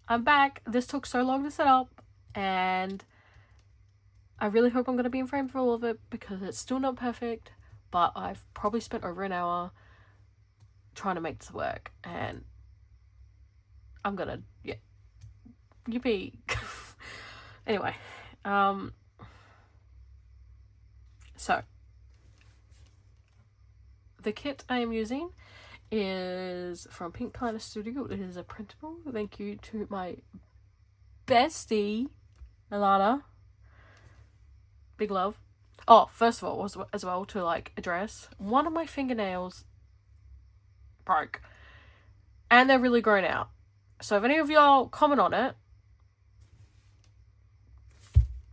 I'm back. This took so long to set up, and I really hope I'm going to be in frame for all of it because it's still not perfect, but I've probably spent over an hour trying to make this work, and I'm gonna, yeah, yippee. Anyway, so the kit I am using is from Pink Planner Studio. It is a printable. Thank you to my bestie, Alana. Big love. Oh, first of all, as well to like address, one of my fingernails broke, and they're really grown out. So if any of y'all comment on it,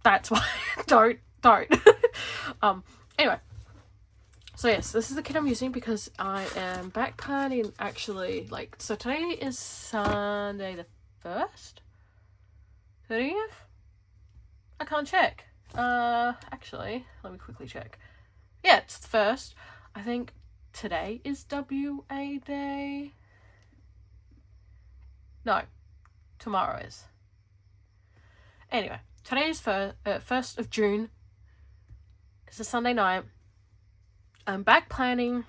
that's why. don't. Anyway. So yes, this is the kit I'm using because I am back planning actually, like, so today is Sunday the 1st? 30th? I can't check. Actually, let me quickly check. Yeah, it's the 1st. I think today is WA Day. No, tomorrow is. Anyway, today is 1st of June. It's a Sunday night. I'm back planning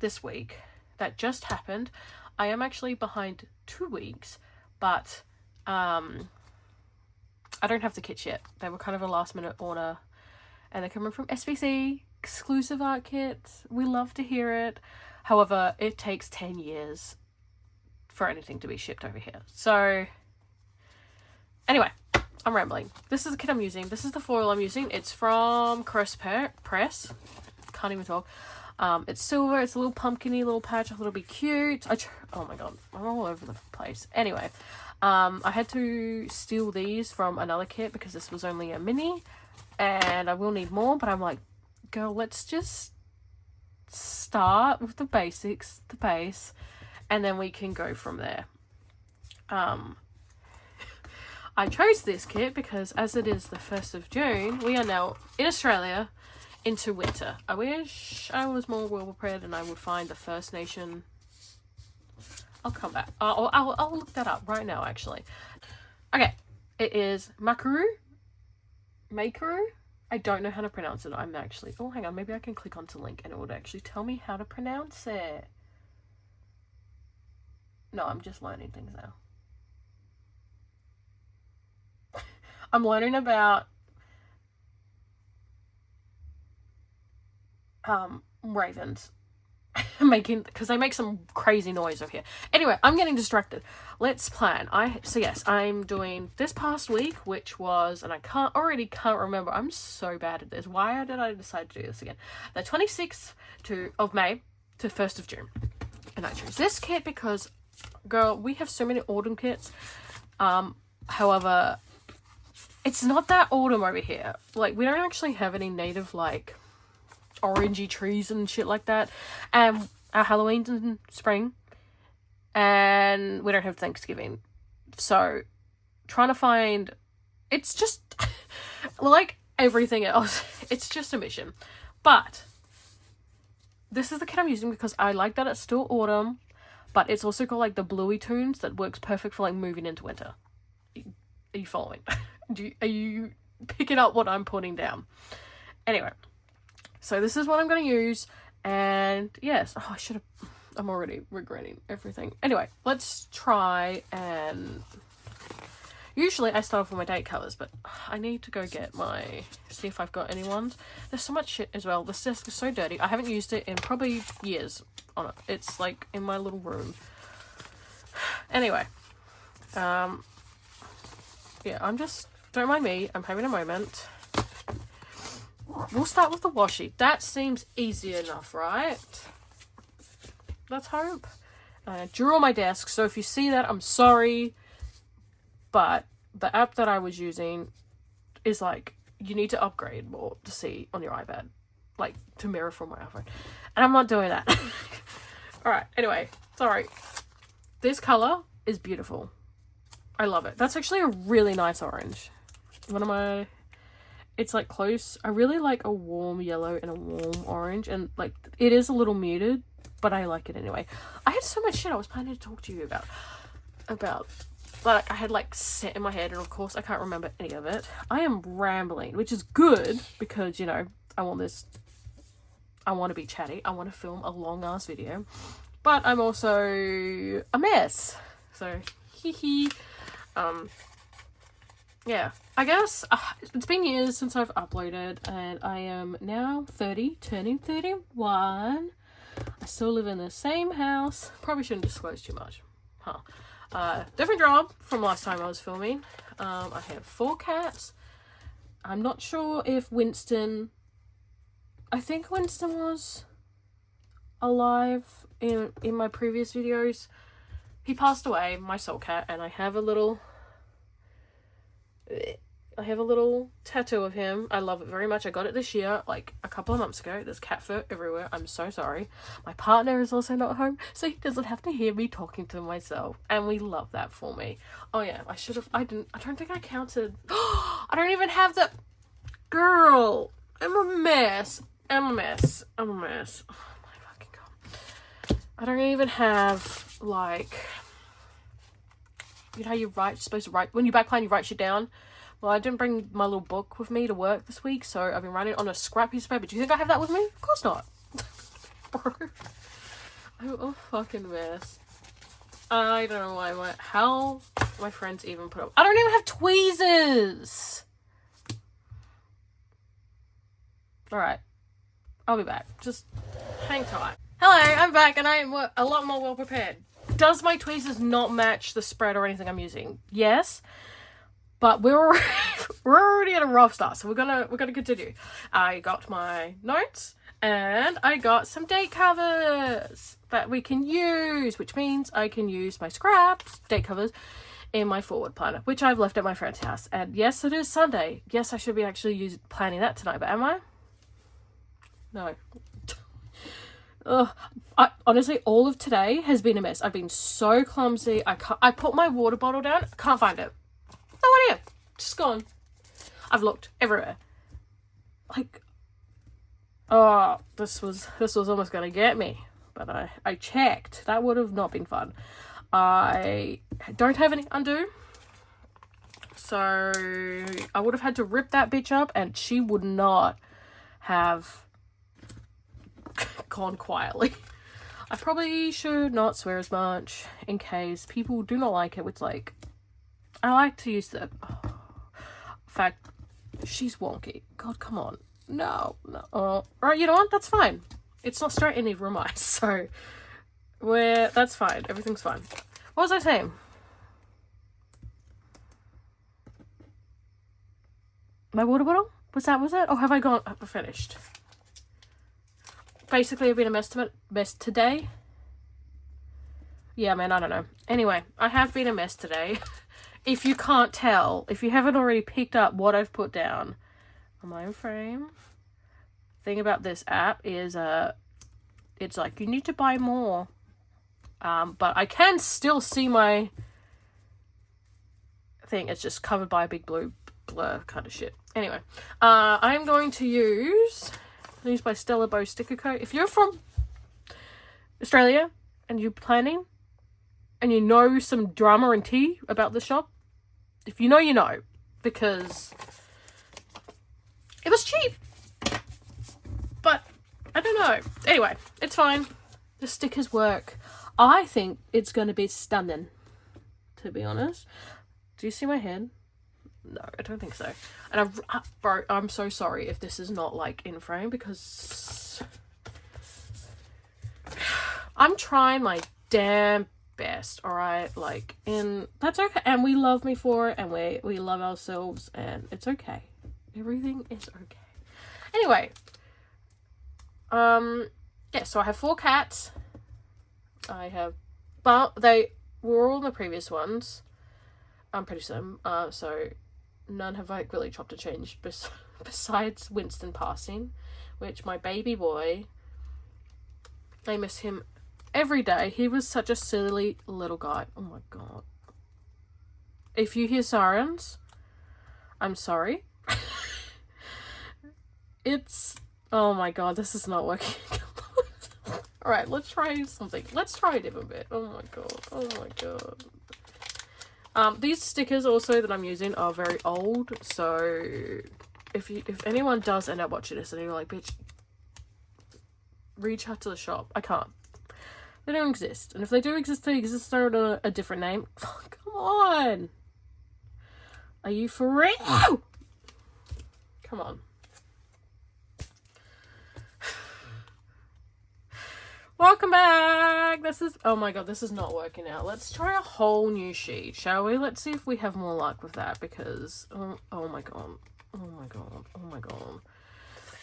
this week. That just happened. I am actually behind 2 weeks, but I don't have the kits yet. They were kind of a last minute order, and they're coming from SVC, exclusive art kits. We love to hear it. However, it takes 10 years for anything to be shipped over here. So anyway, I'm rambling. This is the kit I'm using. This is the foil I'm using. It's from Press. Can't even talk. It's silver. It's a little pumpkin-y little patch. I thought it'd be cute. Oh my god, I'm all over the place. Anyway, I had to steal these from another kit because this was only a mini, and I will need more. But I'm like, girl, let's just start with the basics, the base, and then we can go from there. I chose this kit because as it is the 1st of June, we are now in Australia into winter. I wish I was more well prepared and I would find the First Nation. I'll come back. I'll look that up right now, actually. Okay, it is Makuru. I don't know how to pronounce it. I'm actually... Oh, hang on. Maybe I can click onto link and it would actually tell me how to pronounce it. No, I'm just learning things now. I'm learning about ravens because they make some crazy noise over here. Anyway, I'm getting distracted. Let's plan. So yes, I'm doing this past week, which was, and I can't remember. I'm so bad at this. Why did I decide to do this again? The 26th of May to 1st of June. And I chose this kit because, girl, we have so many autumn kits. However, it's not that autumn over here. Like, we don't actually have any native, like, orangey trees and shit like that. And our Halloween's in spring. And we don't have Thanksgiving. So, trying to find... It's just... like everything else. It's just a mission. But... this is the kit I'm using because I like that it's still autumn. But it's also got, like, the bluey tones that works perfect for, like, moving into winter. Are you following? Are you picking up what I'm putting down? Anyway, so this is what I'm going to use, and yes, I'm already regretting everything. Anyway, let's try, and usually I start off with my date colours, but I need to go see if I've got any ones. There's so much shit as well. This desk is so dirty. I haven't used it in probably years on it. It's like in my little room. Anyway, yeah, don't mind me, I'm having a moment. We'll start with the washi. That seems easy enough, right? Let's hope. I drew on my desk, so if you see that, I'm sorry. But the app that I was using is like, you need to upgrade more to see on your iPad. Like, to mirror from my iPhone. And I'm not doing that. Alright, anyway, sorry. This colour is beautiful. I love it. That's actually a really nice orange. It's like close. I really like a warm yellow and a warm orange, and like it is a little muted, but I like it anyway. I had so much shit I was planning to talk to you about like I had like set in my head, and of course I can't remember any of it. I am rambling, which is good because, you know, I want to be chatty. I want to film a long ass video, but I'm also a mess. So, hee. Yeah, I guess it's been years since I've uploaded, and I am now 30, turning 31. I still live in the same house. Probably shouldn't disclose too much. Different job from last time I was filming. I have 4 cats. I'm not sure if Winston... I think Winston was alive in my previous videos. He passed away, my soul cat, and I have a little tattoo of him. I love it very much. I got it this year, like a couple of months ago. There's cat fur everywhere. I'm so sorry. My partner is also not home, so he doesn't have to hear me talking to myself, and we love that for me. Oh yeah, I don't think I counted. I don't even have the... Girl, I'm a mess. Oh my fucking god. I don't even have, like... You know how you're supposed to write... When you backplan, you write shit down. Well, I didn't bring my little book with me to work this week, so I've been writing on a scrap piece of paper. Do you think I have that with me? Of course not. Bro. I'm a fucking mess. I don't know how my friends even put up... I don't even have tweezers! Alright. I'll be back. Just hang tight. Hello, I'm back, and I am a lot more well prepared. Does my tweezers not match the spread or anything I'm using? Yes. But we're already at a rough start, so we're gonna continue. I got my notes, and I got some date covers that we can use, which means I can use my scraps date covers in my forward planner, which I've left at my friend's house. And yes, it is Sunday. Yes, I should be actually planning that tonight, but am I? No. Honestly, all of today has been a mess. I've been so clumsy. I put my water bottle down. Can't find it. No idea. Just gone. I've looked everywhere. Like, oh, this was almost gonna get me, but I checked. That would have not been fun. I don't have any undo, so I would have had to rip that bitch up, and she would not have gone quietly. I probably should not swear as much in case people do not like it. It's like, I like to use the... in fact, she's wonky. God, come on. No. Alright, you know what? That's fine. It's not straight any room ice, so... That's fine. Everything's fine. What was I saying? My water bottle? Was that? Or have I gone... finished? Basically, I've been a mess today. Yeah, man, I don't know. Anyway, I have been a mess today. If you can't tell, if you haven't already picked up what I've put down on my own frame. Thing about this app is, it's like, you need to buy more. But I can still see my thing. It's just covered by a big blue blur kind of shit. Anyway, I'm going to use my Stellar Bow sticker coat. If you're from Australia and you're planning and you know some drama and tea about the shop, if you know, you know, because it was cheap. But I don't know. Anyway, it's fine. The stickers work. I think it's going to be stunning, to be honest. Do you see my head? No, I don't think so. And bro, I'm so sorry if this is not like in frame, because I'm trying my damn best, alright? Like, and that's okay. And we love me for it, and we love ourselves, and it's okay. Everything is okay. Anyway, yeah, so I have 4 cats. I have, but they were all in the previous ones. I'm pretty certain. So none have like really chopped or changed besides Winston passing, which my baby boy, I miss him every day. He was such a silly little guy. Oh my god. If you hear sirens, I'm sorry. Oh my god, this is not working. Alright, let's try something. Let's try a different bit. Oh my god. These stickers also that I'm using are very old, so if anyone does end up watching this and you're like, bitch, reach out to the shop. I can't. They don't exist. And if they do exist, they exist under a different name. Come on. Are you for real? Come on. Welcome back. This is, oh my god, this is not working out. Let's try a whole new sheet, shall we? Let's see if we have more luck with that, because oh my god. Oh my god. Oh my god.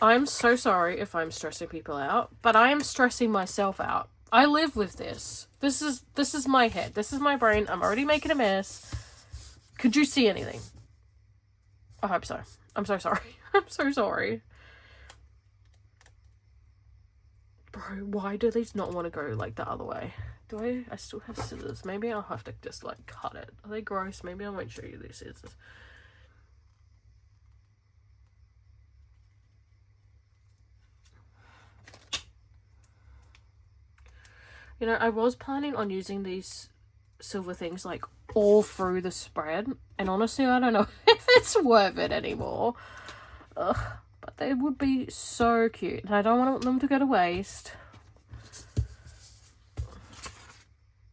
I'm so sorry if I'm stressing people out, but I am stressing myself out. I live with this. This is my head. This is my brain. I'm already making a mess. Could you see anything? I hope so. I'm so sorry. I'm so sorry. Bro, why do these not want to go like the other way? Do I still have scissors? Maybe I'll have to just like cut it. Are they gross? Maybe I won't show you these scissors. You know, I was planning on using these silver things like all through the spread, and honestly I don't know if it's worth it anymore. Ugh. But they would be so cute. And I don't want them to go to waste.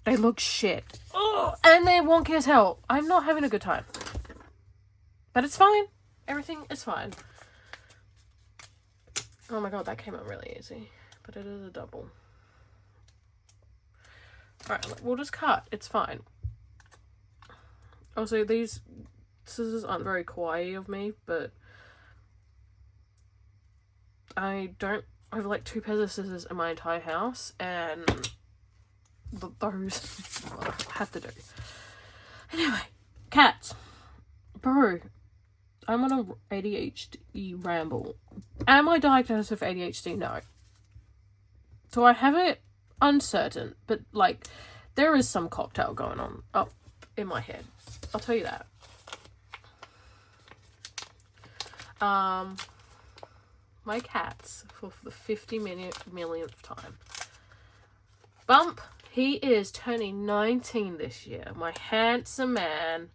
They look shit. Oh, and they're wonky as hell. I'm not having a good time. But it's fine. Everything is fine. Oh my god, that came out really easy. But it is a double. Alright, we'll just cut. It's fine. Also, these scissors aren't very kawaii of me, but I have like 2 pairs of scissors in my entire house, and those I have to do. Anyway, cats. Bro, I'm on a ADHD ramble. Am I diagnosed with ADHD? No. So I have it uncertain, but like there is some cocktail going on up in my head. I'll tell you that. My cats, for the 50-millionth time. Bump, he is turning 19 this year. My handsome man.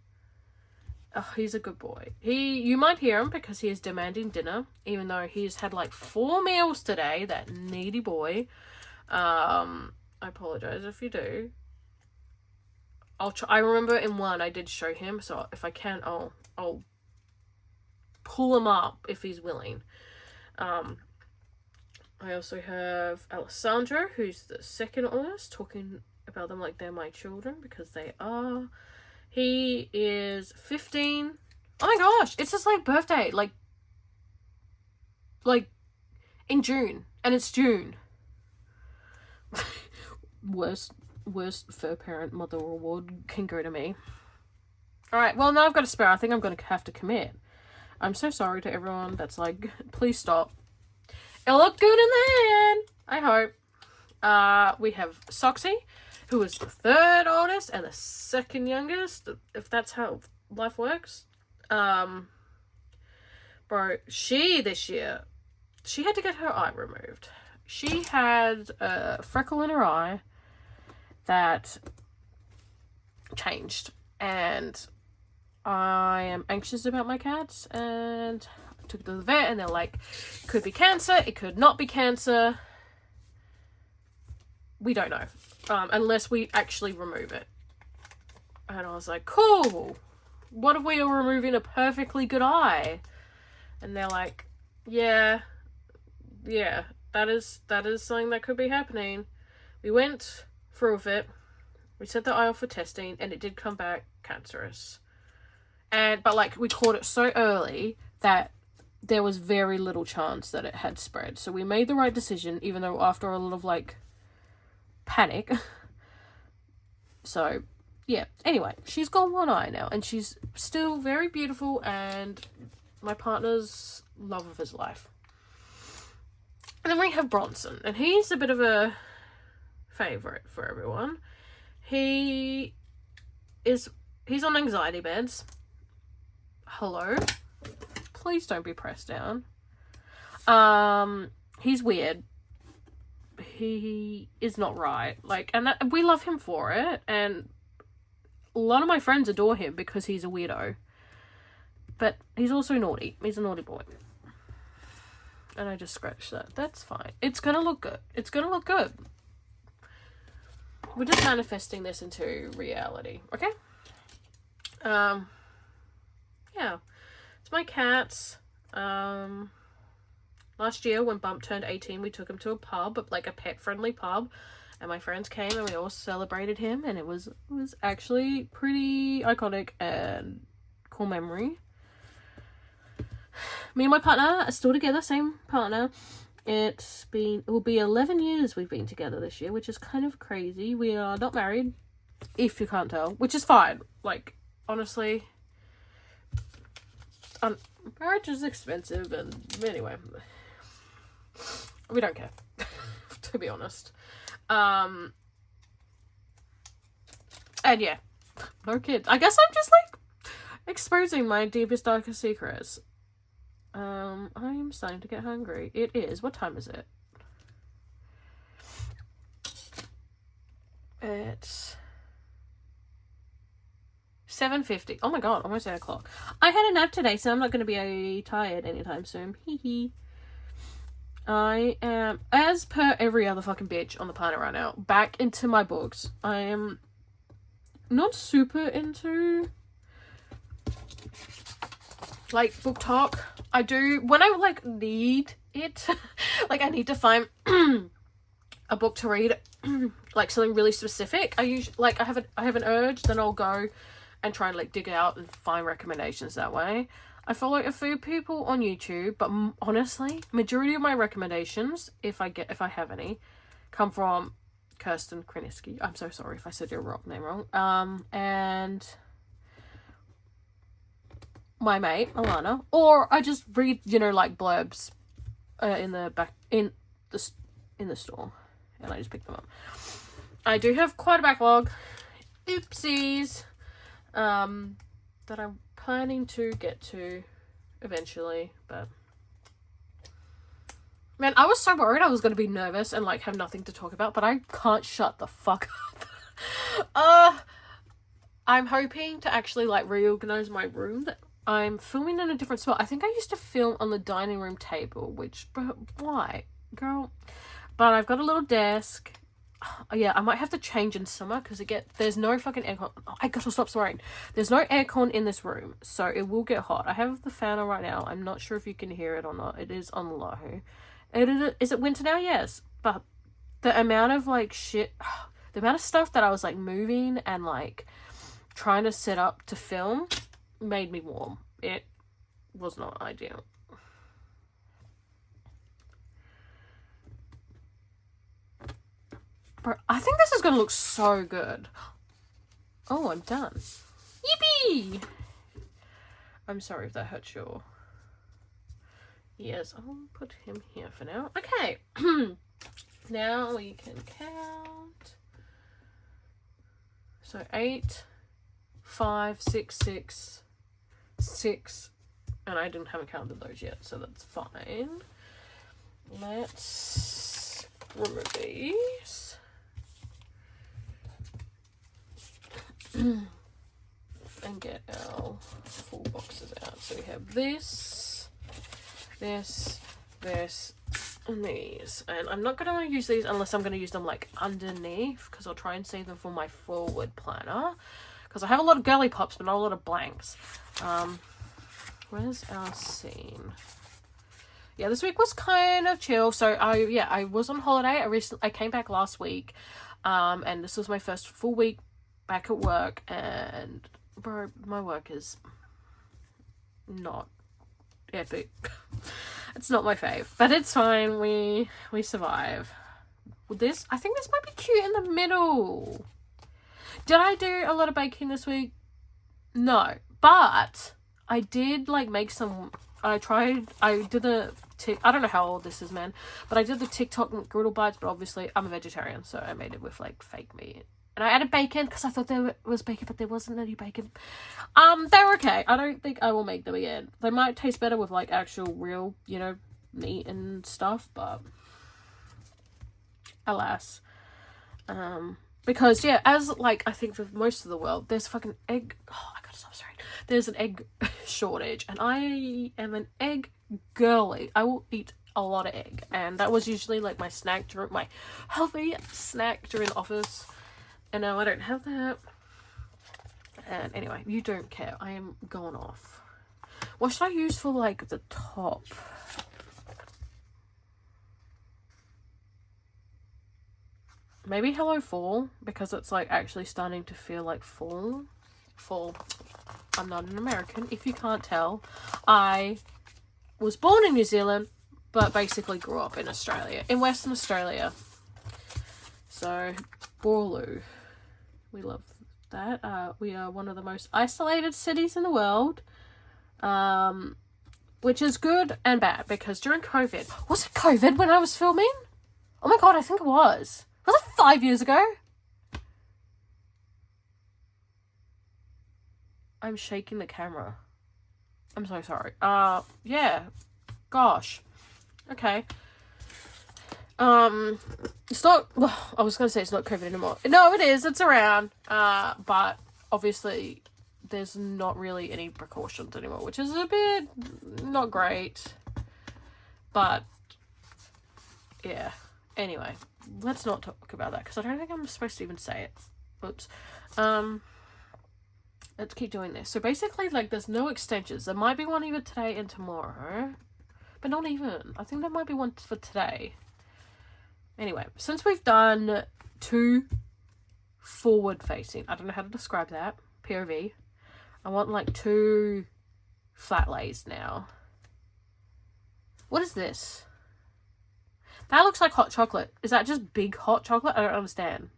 Oh, he's a good boy. You might hear him because he is demanding dinner, even though he's had like 4 meals today, that needy boy. I apologise if you do. I remember in one I did show him, so if I can, I'll pull him up if he's willing. I also have Alessandro, who's the second oldest, talking about them like they're my children, because they are. He is 15. Oh my gosh, it's his like birthday, like in June, and it's June. worst fur parent mother award can go to me. Alright, well now I've got a spare. I think I'm going to have to commit. I'm so sorry to everyone that's like, please stop. It'll look good in the end, I hope. We have Soxy, who is the 3rd oldest and the 2nd youngest, if that's how life works. Bro, this year, she had to get her eye removed. She had a freckle in her eye that changed, and I am anxious about my cats, and I took it to the vet, and they're like, could be cancer, it could not be cancer. We don't know, unless we actually remove it. And I was like, cool, what if we are removing a perfectly good eye? And they're like, yeah, that is something that could be happening. We went through with it. We sent the eye off for testing, and it did come back cancerous. But like, we caught it so early that there was very little chance that it had spread. So we made the right decision, even though after a lot of like panic. So yeah, anyway, she's got one eye now, and she's still very beautiful, and my partner's love of his life. And then we have Bronson, and he's a bit of a favourite for everyone. He's on anxiety meds. Hello? Please don't be pressed down. He's weird. He is not right. Like, and we love him for it. And a lot of my friends adore him because he's a weirdo. But he's also naughty. He's a naughty boy. And I just scratched that. That's fine. It's gonna look good. It's gonna look good. We're just manifesting this into reality. Okay? Yeah. It's my cats. Last year when Bump turned 18, we took him to a pub, like a pet-friendly pub. And my friends came and we all celebrated him. And it was actually pretty iconic and cool memory. Me and my partner are still together, same partner. It will be 11 years we've been together this year, which is kind of crazy. We are not married, if you can't tell, which is fine. Like, honestly, marriage is expensive, and anyway, we don't care, to be honest. And yeah, no kids. I guess I'm just like exposing my deepest, darkest secrets. I'm starting to get hungry. It is. What time is it? It's 7:50. Oh my god, almost 8 o'clock. I had a nap today, so I'm not going to be tired anytime soon. Hee. I am, as per every other fucking bitch on the planet right now, back into my books. I am not super into like book talk. I do when I like need it. Like I need to find a book to read, like something really specific. I usually like I have an urge, then I'll go and try and like dig out and find recommendations that way. I follow a few people on YouTube, but honestly, majority of my recommendations, if I have any, come from Kirsten Kriniski. I'm so sorry if I said your name wrong. And my mate Alana, or I just read, you know, like blurbs in the store, and I just pick them up. I do have quite a backlog, oopsies, that I'm planning to get to eventually, but man, I was so worried I was going to be nervous and like have nothing to talk about, but I can't shut the fuck up. I'm hoping to actually like reorganize my room. I'm filming in a different spot. I think I used to film on the dining room table, which, but why, girl? But I've got a little desk. Yeah, I might have to change in summer because there's no fucking aircon. Oh, I gotta stop swearing. There's no aircon in this room, so it will get hot. I have the fan on right now. I'm not sure if you can hear it or not. It is on low. Is it winter now? Yes, but the amount of like shit, the amount of stuff that I was like moving and like trying to set up to film made me warm. It was not ideal. Bro, I think this is gonna look so good. Oh, I'm done. Yippee! I'm sorry if that hurts your ears. I'll put him here for now. Okay. Now we can count. So 8, 5, 6, 6, 6, and I haven't counted those yet, so that's fine. Let's remove these. And get our full boxes out. So we have this, this, and these. And I'm not going to use these unless I'm going to use them like underneath, because I'll try and save them for my forward planner. Because I have a lot of girly pops, but not a lot of blanks. Where's our scene? Yeah, this week was kind of chill. So I was on holiday. I came back last week, and this was my first full week back at work. And bro, my work is not epic. It's not my fave, but it's fine. We survive. I think this might be cute in the middle. Did I do a lot of baking this week? No, but I did like make some. I did the I don't know how old this is, man, but I did the TikTok griddle bites. But obviously, I'm a vegetarian, so I made it with like fake meat, and I added bacon because I thought there was bacon, but there wasn't any bacon. They were okay. I don't think I will make them again. They might taste better with like actual real, you know, meat and stuff, but alas, Because, yeah, as, like, I think for most of the world, there's fucking egg... Oh, I gotta stop swearing. There's an egg shortage. And I am an egg girly. I will eat a lot of egg. And that was usually, like, my snack during... My healthy snack during office. And now I don't have that. And anyway, you don't care. I am going off. What should I use for, like, the top? Maybe Hello Fall, because it's, like, actually starting to feel like fall. I'm not an American, if you can't tell. I was born in New Zealand, but basically grew up in Australia. In Western Australia. So, Booralu. We love that. We are one of the most isolated cities in the world. Which is good and bad, because during COVID... Was it COVID when I was filming? Oh my god, I think it was. Was it 5 years ago? I'm shaking the camera. I'm so sorry. Yeah. Gosh. Okay. It's not... Well, I was going to say it's not COVID anymore. No, it is. It's around. But obviously there's not really any precautions anymore, which is a bit not great. But yeah. Anyway, let's not talk about that, because I don't think I'm supposed to even say it. Oops. Let's keep doing this. So basically, like, there's no extensions. There might be one even today and tomorrow, but not even. I think there might be one for today. Anyway, since we've done 2 forward facing, I don't know how to describe that, POV, I want like 2 flat lays now. What is this? That looks like hot chocolate. Is that just big hot chocolate? I don't understand.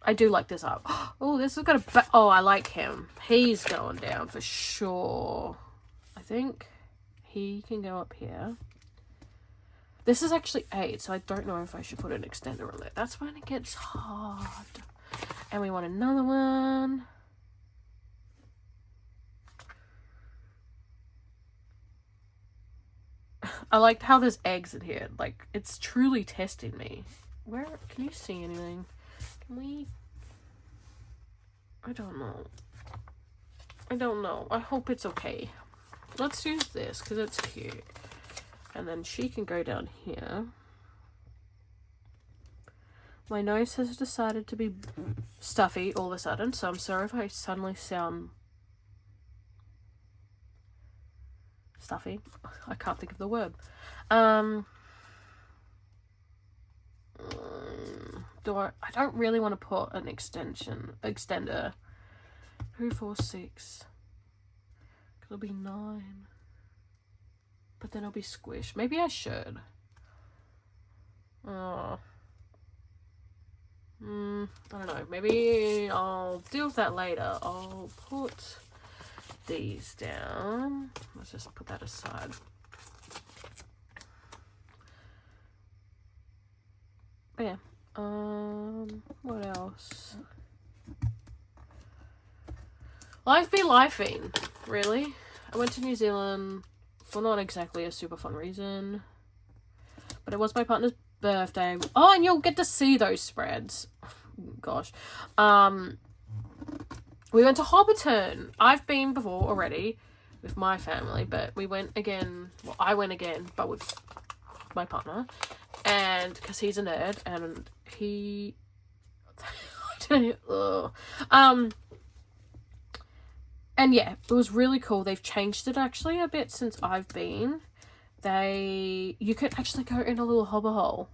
I do like this up. Oh, this has got a... Oh, I like him. He's going down for sure. I think he can go up here. This is actually 8, so I don't know if I should put an extender on it. That's when it gets hard. And we want another one. I like how there's eggs in here. Like, it's truly testing me. Where... Can you see anything? Can we... I don't know. I don't know. I hope it's okay. Let's use this, because it's cute. And then she can go down here. My nose has decided to be stuffy all of a sudden, so I'm sorry if I suddenly sound stuffy. I can't think of the word. I don't really want to put an extender. 2, 4, 6. It'll be 9. But then I'll be squished. Maybe I should. I don't know. Maybe I'll deal with that later. I'll put these down. Let's just put that aside. But yeah. What else? Life be lifing, really. I went to New Zealand for not exactly a super fun reason, but it was my partner's birthday. Oh, and you'll get to see those spreads. Gosh. We went to Hobbiton. I've been before already with my family, but we went again. Well, I went again, but with my partner, and because he's a nerd, and he and yeah, it was really cool. They've changed it actually a bit since I've been. You could actually go in a little hobby hole.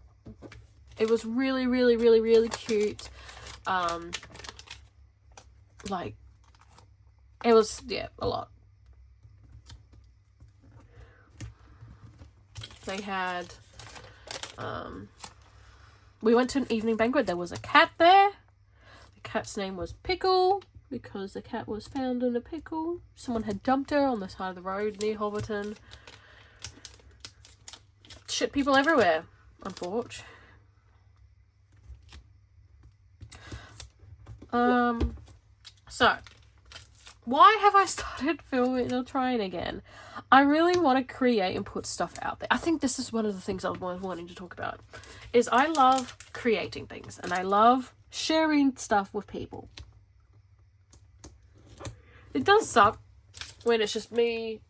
It was really, really, really, really cute. Like, it was, yeah, a lot. They had, we went to an evening banquet. There was a cat there. The cat's name was Pickle, because the cat was found in a pickle. Someone had dumped her on the side of the road near Hobbiton. Shit people everywhere, unfortunately. So, why have I started filming or trying again? I really want to create and put stuff out there. I think this is one of the things I was wanting to talk about, is I love creating things and I love sharing stuff with people. It does suck when it's just me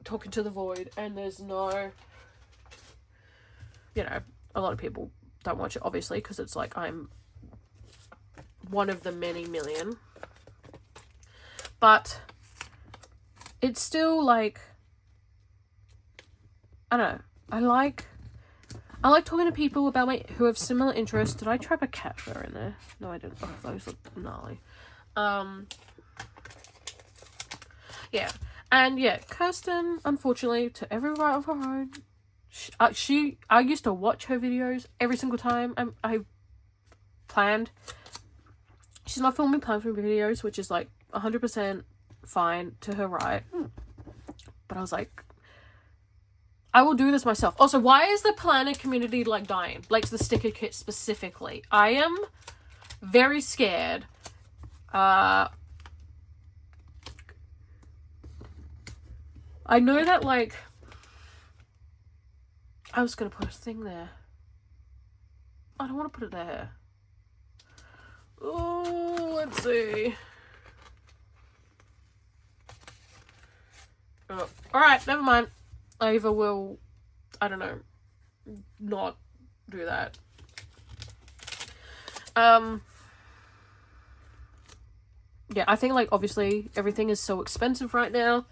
talking to the void and there's no, you know, a lot of people don't watch it, obviously, because it's like I'm one of the many million. But it's still like, I don't know. I like talking to people about who have similar interests. Did I trap a cat fur in there? No, I didn't. Oh, those look gnarly. Yeah. And yeah, Kirsten, unfortunately, to every right of her own, I used to watch her videos every single time I planned. She's not filming plan for videos, which is like 100% fine to her right. But I was like, I will do this myself. Also, why is the planner community like dying? Like the sticker kit specifically. I am very scared. I know that like, I was going to put a thing there. I don't want to put it there. Oh, let's see. Oh, alright, never mind. I either will, I don't know, not do that. Yeah, I think like obviously everything is so expensive right now.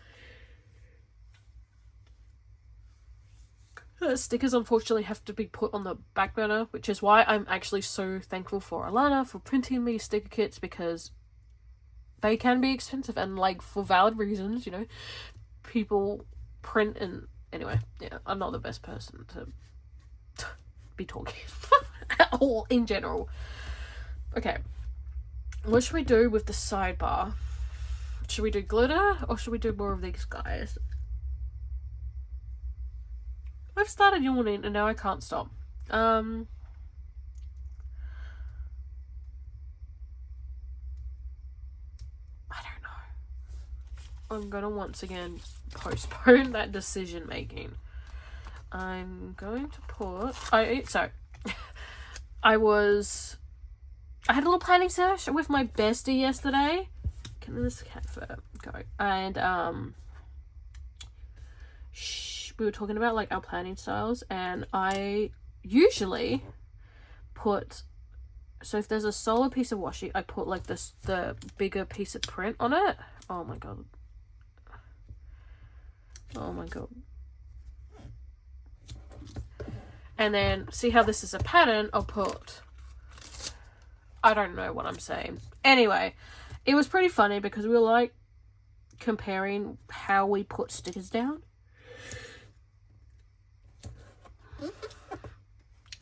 Stickers unfortunately have to be put on the back burner, which is why I'm actually so thankful for Alana for printing me sticker kits, because they can be expensive and like for valid reasons, you know, people print and anyway, yeah, I'm not the best person to be talking at all in general. Okay, what should we do with the sidebar? Should we do glitter or should we do more of these guys? I've started yawning and now I can't stop. I don't know. I'm gonna once again postpone that decision making. I'm going to put I had a little planning session with my bestie yesterday. Can this cat fur go? And we were talking about like our planning styles, and I usually put, so if there's a solid piece of washi, I put like the bigger piece of print on it. Oh my god. Oh my god. And then see how this is a pattern, I'll put, I don't know what I'm saying. Anyway, it was pretty funny because we were like comparing how we put stickers down.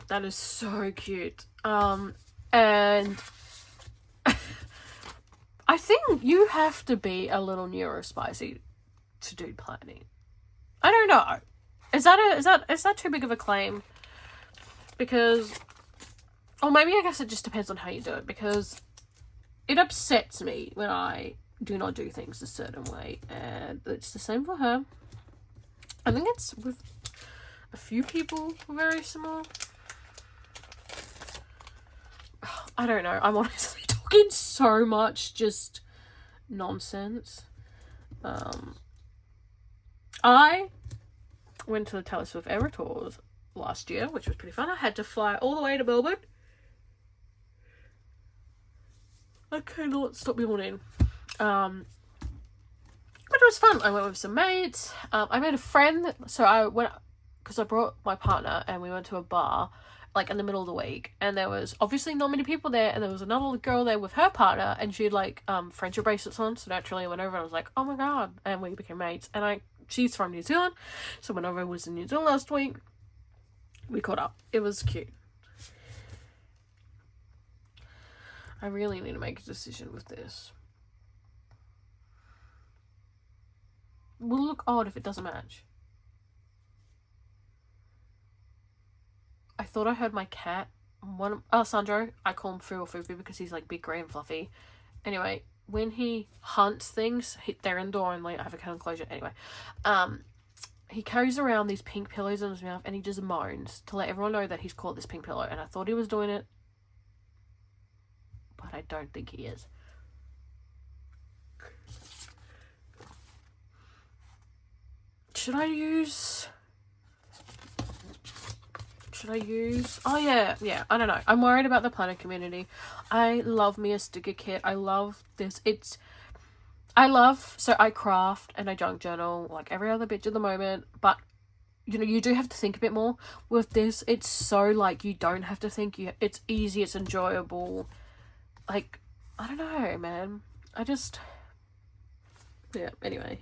That is so cute. And I think you have to be a little neurospicy to do planning. I don't know. Is that too big of a claim? Because, or maybe I guess it just depends on how you do it, because it upsets me when I do not do things a certain way, and it's the same for her. I think it's with a few people very similar. I don't know. I'm honestly talking so much just nonsense. I went to the Taylor Swift Era Tours last year, which was pretty fun. I had to fly all the way to Melbourne. I cannot stop yawning. But it was fun. I went with some mates. I made a friend. So I went, because I brought my partner and we went to a bar like in the middle of the week, and there was obviously not many people there, and there was another girl there with her partner, and she had like friendship bracelets on, so naturally I went over and I was like, oh my god, and we became mates. And she's from New Zealand, so went over, I was in New Zealand last week, we caught up. It was cute. I really need to make a decision with this. It will look odd if it doesn't match. I thought I heard my cat. Sandro, I call him Foo or Foofy because he's like big, grey and fluffy. Anyway, when he hunts things, they're indoor only. I have a cat enclosure anyway. He carries around these pink pillows in his mouth, and he just moans to let everyone know that he's caught this pink pillow. And I thought he was doing it, but I don't think he is. Should I use... Oh, yeah. I don't know. I'm worried about the planner community. I love me a sticker kit. I love this. So I craft and I junk journal like every other bitch at the moment. But, you know, you do have to think a bit more. With this, it's so, like, you don't have to think. It's easy. It's enjoyable. Like, I don't know, man. Yeah, anyway.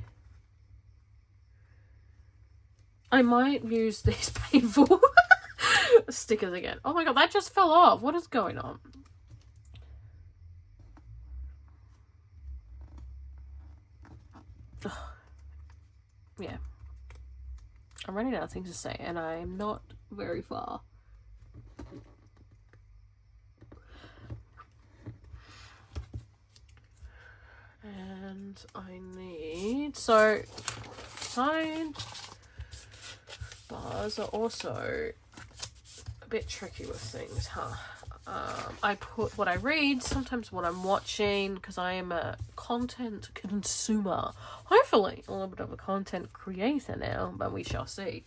I might use these painful stickers again. Oh my god, that just fell off. What is going on? Ugh. Yeah. I'm running out of things to say, and I'm not very far. And I need... So, side bars are also a bit tricky with things, huh? I put what I read, sometimes what I'm watching, because I am a content consumer. Hopefully a little bit of a content creator now, but we shall see.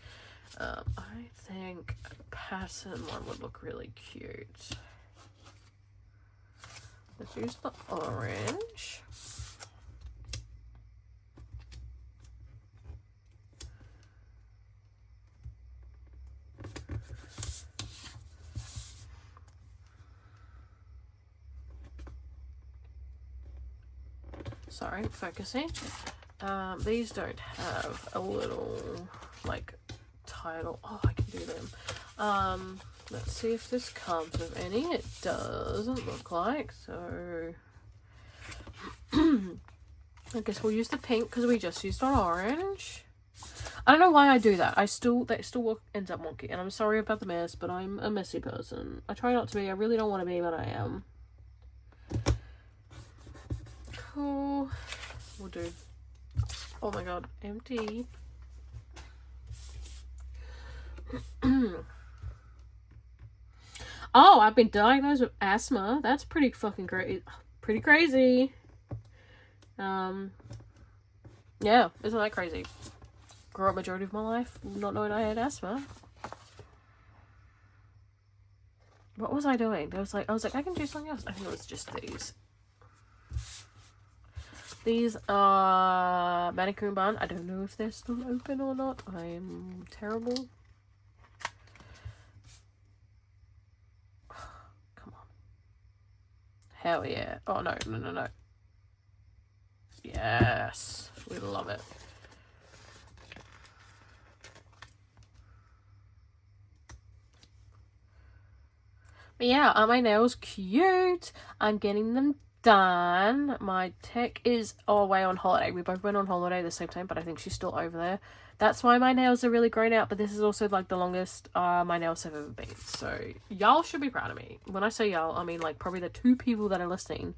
I think a pattern one would look really cute. Let's use the orange. Sorry, focusing. These don't have a little, like, title. Oh, I can do them. Let's see if this comes with any. It doesn't look like, so... I guess we'll use the pink because we just used our orange. I don't know why I do that. That still ends up wonky, and I'm sorry about the mess, but I'm a messy person. I try not to be. I really don't want to be, but I am. Cool. We'll do... Oh my god, empty. Oh, I've been diagnosed with asthma. That's pretty fucking great. Pretty crazy. Yeah, isn't that crazy? Grew up majority of my life not knowing I had asthma. What was I doing? I was like, I can do something else. I think it was just these. These are Mannequin Bun. I don't know if they're still open or not. I'm terrible. Come on. Hell yeah. Oh, no. Yes. We love it. But yeah, are my nails cute? I'm getting them done. My tech is away on holiday. We both went on holiday at the same time, but I think she's still over there. That's why my nails are really grown out, but this is also like the longest my nails have ever been. So y'all should be proud of me. When I say y'all, I mean like probably the 2 people that are listening,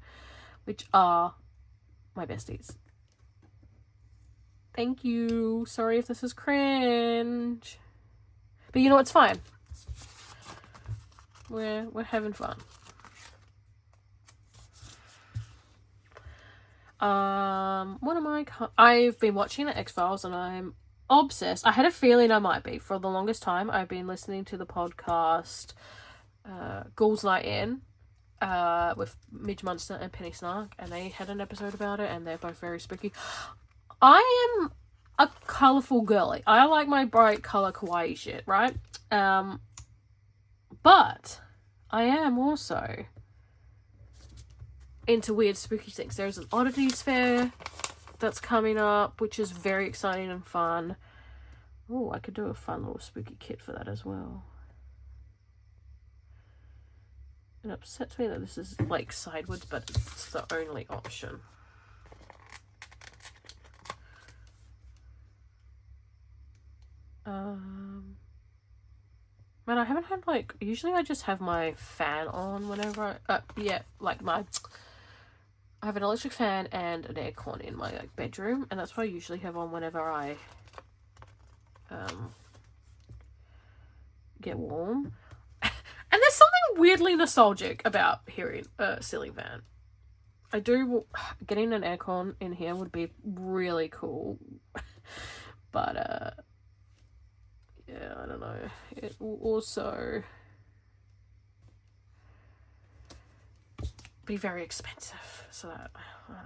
which are my besties. Thank you. Sorry if this is cringe. But you know, it's fine. We're having fun. What am I? I've been watching the X-Files and I'm obsessed. I had a feeling I might be. For the longest time, I've been listening to the podcast Ghouls Night In with Midge Munster and Penny Snark, and they had an episode about it, and they're both very spooky. I am a colourful girly. I like my bright colour kawaii shit, right? But I am also into weird spooky things. There's an oddities fair that's coming up, which is very exciting and fun. Oh, I could do a fun little spooky kit for that as well. It upsets me that this is like sideways, but it's the only option. Man, I haven't had like, usually I just have my fan on whenever I, yeah, like my I have an electric fan and an aircon in my like bedroom, and that's what I usually have on whenever I get warm. And there's something weirdly nostalgic about hearing a ceiling fan. I do, getting an aircon in here would be really cool. But yeah, I don't know. It will also be very expensive, so that, I don't know.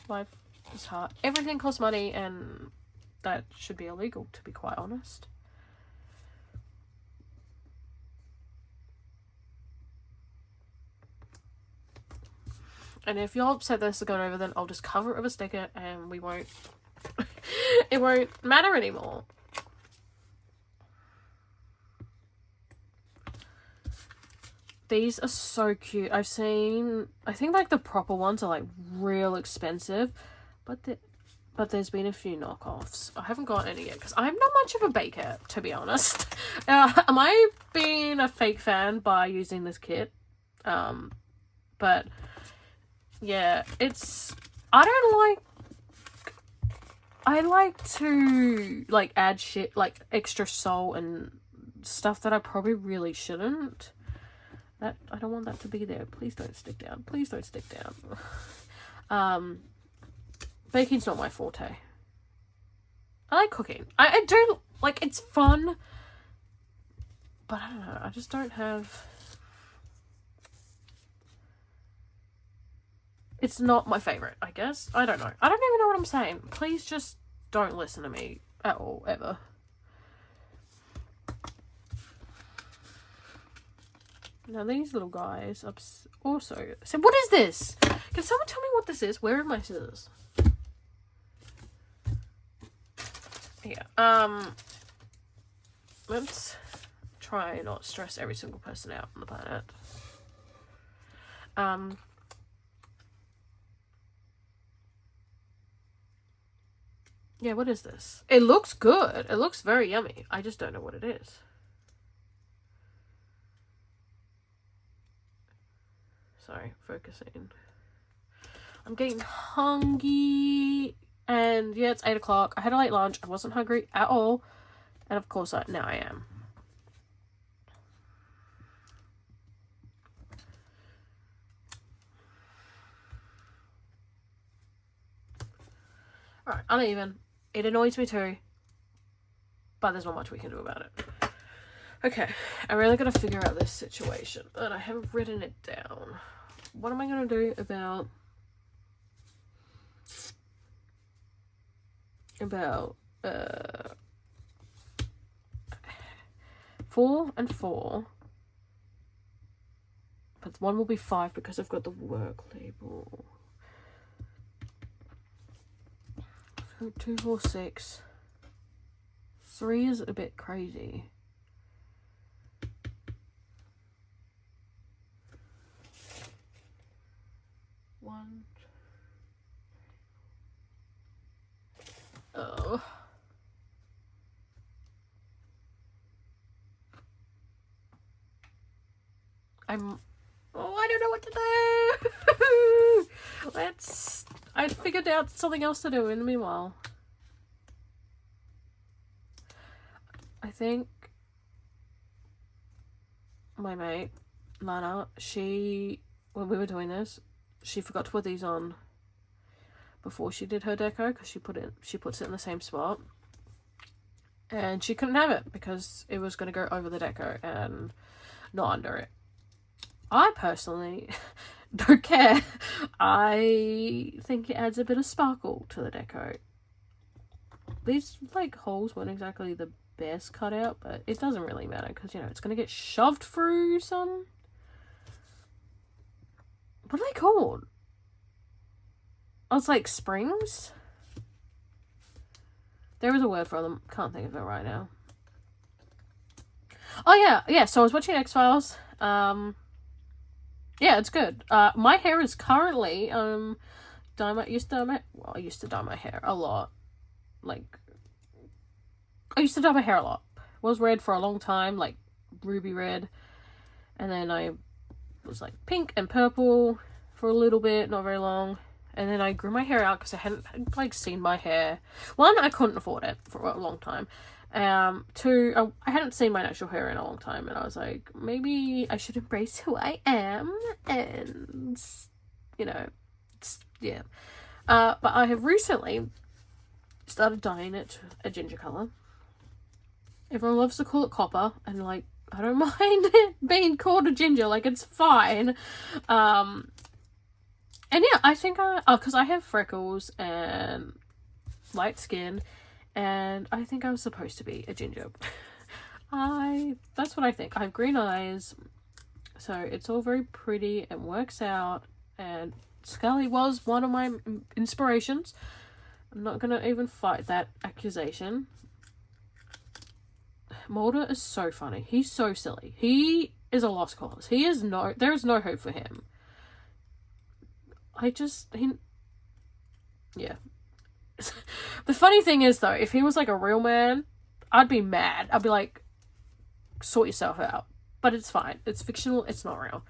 Life is hard. Everything costs money, and that should be illegal, to be quite honest. And if you're upset that this is going over, then I'll just cover it with a sticker and we won't it won't matter anymore. These are so cute. I've seen, I think like the proper ones are like real expensive, but there's been a few knockoffs. I haven't got any yet because I'm not much of a baker, to be honest. Am I being a fake fan by using this kit? But yeah, I like to like add shit like extra salt and stuff that I probably really shouldn't. I don't want that to be there. Please don't stick down. Please don't stick down. Baking's not my forte. I like cooking. I do, like, it's fun. But I don't know. I just don't have... It's not my favorite, I guess. I don't know. I don't even know what I'm saying. Please just don't listen to me at all, ever. Now these little guys also... So what is this? Can someone tell me what this is? Where are my scissors? Yeah. Let's try and not stress every single person out on the planet. Yeah, what is this? It looks good. It looks very yummy. I just don't know what it is. Sorry, focusing. I'm getting hungry. And yeah, it's 8 o'clock. I had a late lunch. I wasn't hungry at all. And of course, now I am. Alright, uneven. It annoys me too. But there's not much we can do about it. Okay, I really gotta figure out this situation. And I haven't written it down. What am I gonna do about 4 and 4, but one will be 5 because I've got the work label. So 2, 4, 6. 3 is a bit crazy. One. Oh. I don't know what to do. I figured out something else to do in the meanwhile. I think my mate, Lana, when we were doing this, she forgot to put these on before she did her deco because she puts it in the same spot. And she couldn't have it because it was going to go over the deco and not under it. I personally don't care. I think it adds a bit of sparkle to the deco. These like holes weren't exactly the best cut out, but it doesn't really matter because, you know, it's going to get shoved through some... What are they called? Oh, it's like springs? There is a word for them. Can't think of it right now. Oh, yeah. So I was watching X-Files. Yeah, it's good. My hair is currently, I used to dye my hair a lot. Like, I used to dye my hair a lot. It was red for a long time, like, ruby red. And then I was, like, pink and purple. for a little bit, not very long. And then I grew my hair out because I hadn't like seen my hair. One, I couldn't afford it for a long time. Two, I hadn't seen my natural hair in a long time, and I was like, maybe I should embrace who I am, and you know, yeah. But I have recently started dyeing it a ginger color. Everyone loves to call it copper, and like, I don't mind it being called a ginger, like it's fine. And yeah, I think because I have freckles and light skin, and I think I was supposed to be a ginger. That's what I think. I have green eyes, so it's all very pretty and works out, and Scully was one of my inspirations. I'm not gonna even fight that accusation. Mulder is so funny. He's so silly. He is a lost cause. There is no hope for him. Yeah. The funny thing is, though, if he was like a real man, I'd be mad. I'd be like, sort yourself out. But it's fine. It's fictional. It's not real.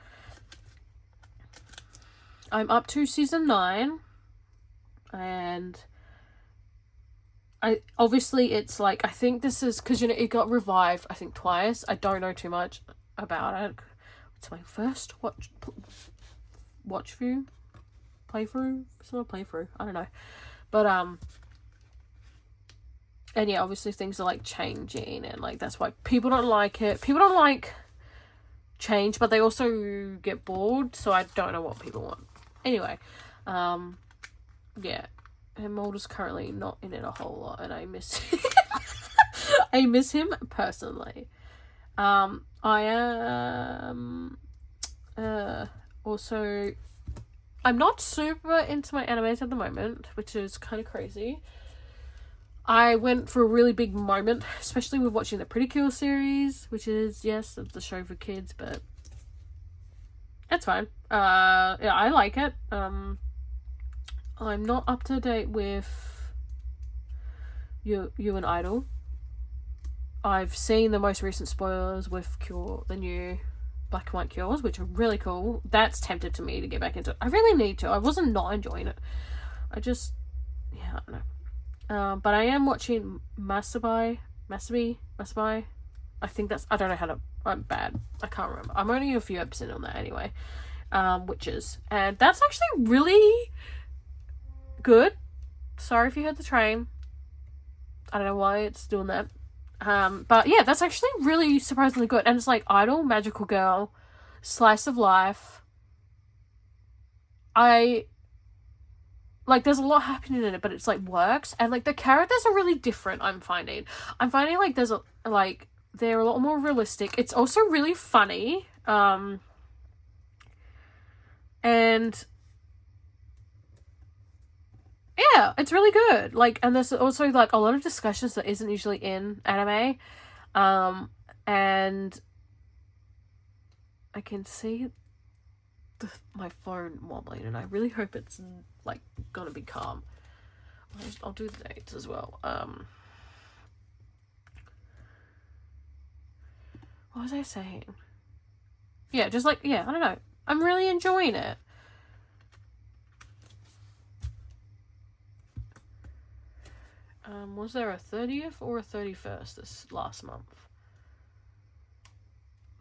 I'm up to season 9. And obviously it's like, I think this is because, you know, it got revived, I think, twice. I don't know too much about it. It's my first watch view. Playthrough? It's not a playthrough. I don't know. But, and yeah, obviously things are like changing, and like that's why people don't like it. People don't like change, but they also get bored, so I don't know what people want. Anyway, yeah. And Mulder's currently not in it a whole lot, and I miss him. I miss him personally. I am also, I'm not super into my animes at the moment, which is kind of crazy. I went for a really big moment, especially with watching the Pretty Cure series, which is, yes, it's a show for kids, but it's fine. Yeah, I like it. I'm not up to date with you and Idol. I've seen the most recent spoilers with Cure, the new Black and White Cures, which are really cool. That's tempted to me to get back into it. I really need to. I wasn't not enjoying it. I don't know. But I am watching Masabi. I think that's, I don't know how to, I'm bad. I can't remember. I'm only a few episodes on that anyway. Witches. And that's actually really good. Sorry if you heard the train. I don't know why it's doing that. But yeah, that's actually really surprisingly good. And it's like Idol, Magical Girl, Slice of Life. Like, there's a lot happening in it, but it's like works, and like the characters are really different. I'm finding like they're a lot more realistic. It's also really funny, and yeah, it's really good. Like, and there's also like a lot of discussions that isn't usually in anime, and I can see my phone wobbling, and I really hope it's like gonna be calm. I'll do the dates as well. What was I saying? Yeah, just like, yeah, I don't know. I'm really enjoying it. Was there a 30th or a 31st this last month?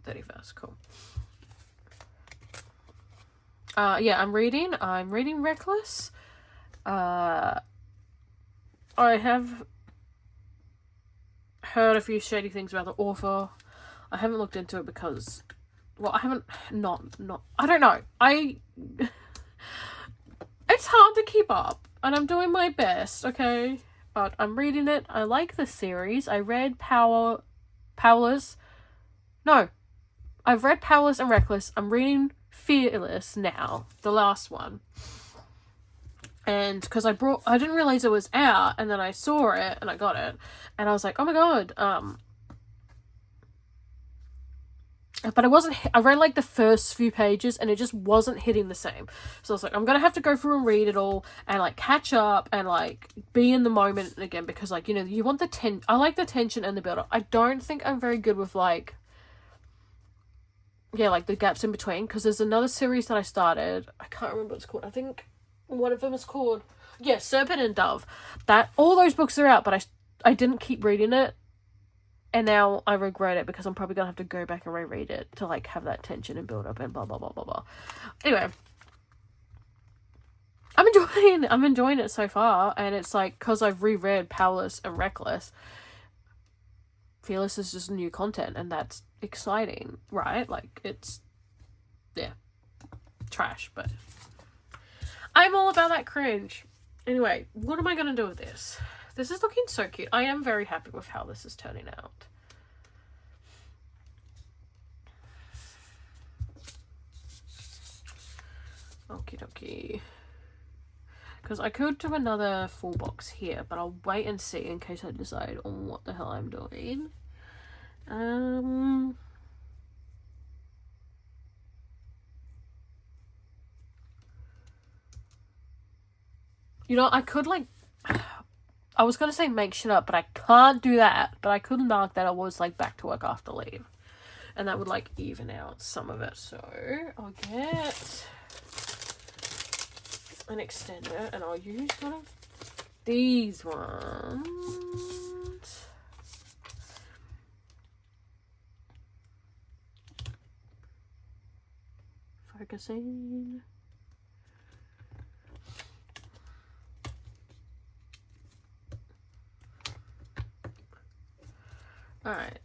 31st, cool. Yeah, I'm reading Reckless. I have heard a few shady things about the author. I haven't looked into it because, well, I haven't, I don't know. It's hard to keep up, and I'm doing my best, okay? But I'm reading it. I like the series. I read Powerless. No. I've read Powerless and Reckless. I'm reading Fearless now, the last one. And because I didn't realize it was out, and then I saw it and I got it, and I was like, oh my god. But I read like the first few pages, and it just wasn't hitting the same. So I was like, I'm gonna have to go through and read it all and like catch up and like be in the moment again, because like, you know, you want I like the tension and the build up. I don't think I'm very good with like yeah, like the gaps in between, because there's another series that I started. I can't remember what it's called. I think one of them is called, yeah, Serpent and Dove. That all those books are out, but I didn't keep reading it, and now I regret it because I'm probably gonna have to go back and reread it to like have that tension and build up and blah blah blah blah blah. Anyway, I'm enjoying it so far, and it's like because I've reread Powerless and Reckless. Fearless is just new content, and that's exciting, right? Like, it's, yeah, trash, but I'm all about that cringe. Anyway, what am I going to do with this? This is looking so cute. I am very happy with how this is turning out. Okie dokie. Because I could do another full box here, but I'll wait and see in case I decide on what the hell I'm doing. You know, I could like, I was going to say make shit up, but I can't do that. But I could mark that I was like back to work after leave. And that would like even out some of it. So I'll get an extender and I'll use one of these ones. Focusing. Alright.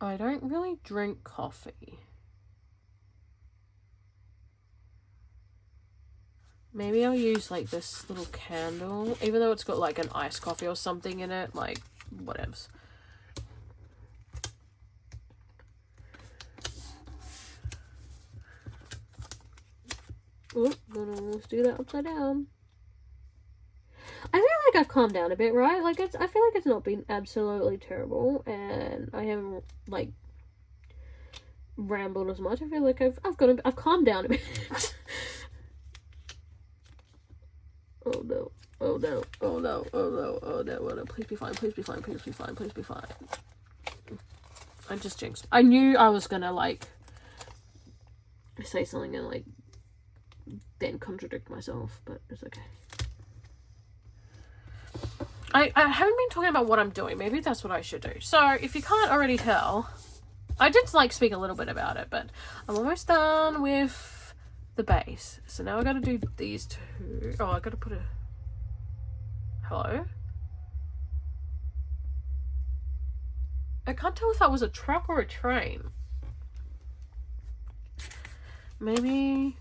I don't really drink coffee. Maybe I'll use like this little candle, even though it's got like an iced coffee or something in it, like whatevs. Oh, gonna almost do that upside down. I feel like I've calmed down a bit, right? Like, I feel like it's not been absolutely terrible, and I haven't, like, rambled as much. I feel like I've calmed down a bit. Oh no, oh no, oh no, oh no, oh no, oh no, please be fine, please be fine, please be fine, please be fine. I just jinxed. I knew I was gonna, like, say something and, like, then contradict myself, but it's okay. I haven't been talking about what I'm doing. Maybe that's what I should do. So, if you can't already tell, I did, like, speak a little bit about it, but I'm almost done with the base. So now I gotta do these two. Oh, I gotta put a... Hello? I can't tell if that was a truck or a train. Maybe...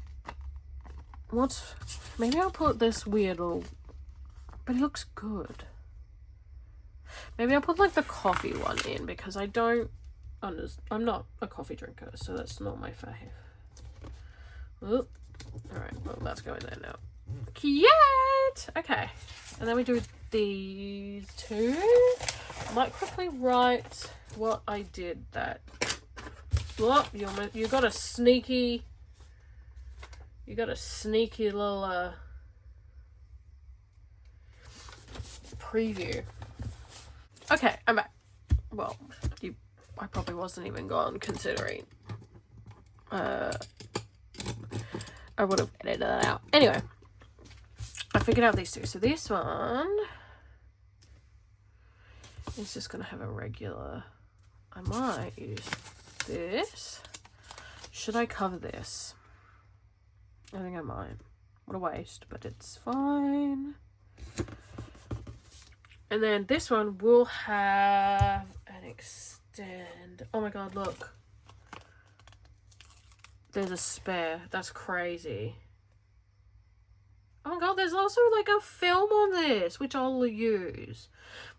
Maybe I'll put this weird little... But it looks good. Maybe I'll put like the coffee one in because I don't I'm not a coffee drinker, so that's not my fave. Oh, alright, well that's going there now. Cute! Okay. And then we do these two. I might quickly write what I did that. Well, you got a sneaky little preview. Okay, I'm back. Well, I probably wasn't even gone considering. I would have edited that out. Anyway, I figured out these two. So this one is just gonna have a regular. I might use this. Should I cover this? I think I might. What a waste, but it's fine. And then this one will have an extend. Oh my god, look. There's a spare. That's crazy. Oh my god, there's also like a film on this, which I'll use.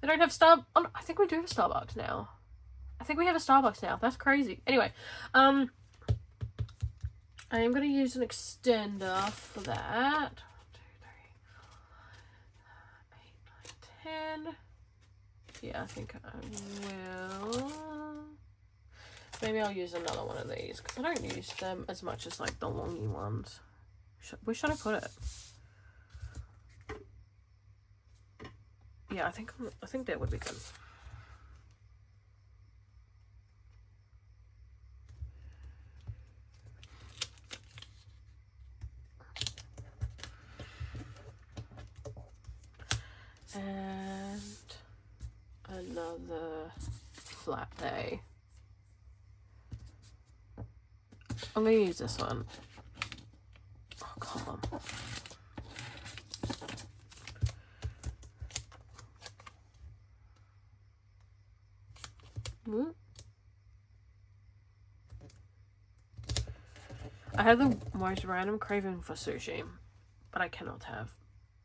We don't have I think we do have Starbucks now. I think we have a Starbucks now. That's crazy. Anyway, I am going to use an extender for that. 1, 2, 3, 4, 5, 8, 9, 10. Yeah, I think I will. Maybe I'll use another one of these because I don't use them as much as like the longy ones. Where should I put it? yeah, I think that would be good. And another flat day. I'm gonna use this one. Oh, come on. I have the most random craving for sushi, but I cannot have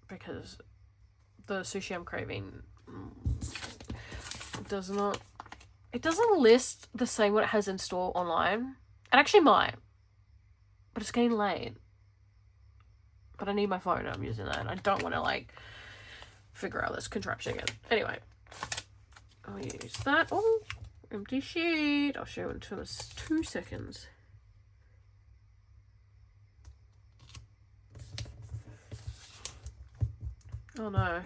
because the sushi I'm craving it doesn't list the same what it has in store online. It actually might, but it's getting late. But I need my phone and I'm using that, and I don't want to like figure out this contraption again. Anyway, I'll use that. Oh, empty sheet. I'll show it in 2 seconds. Oh no.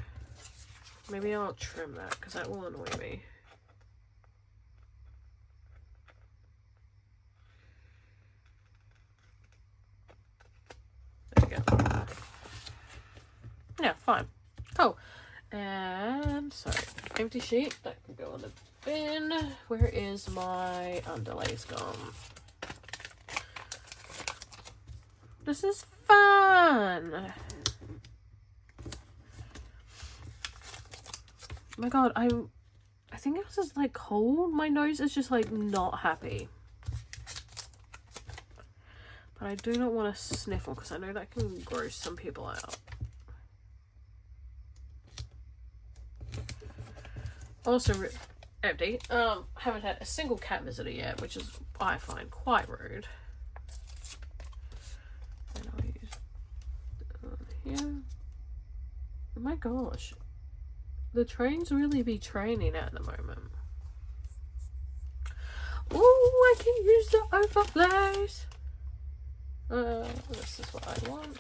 Maybe I'll trim that because that will annoy me. There we go. Yeah, fine. Oh, and sorry, empty sheet. That can go in the bin. Where is my underlays gone? This is fun. Oh my god, I think it was just like cold. My nose is just like not happy. But I do not want to sniffle because I know that can gross some people out. Also empty. Haven't had a single cat visitor yet, which is I find quite rude. And I'll use here. Oh my gosh. The trains really be training at the moment. Oh, I can use the overlays. This is what I want.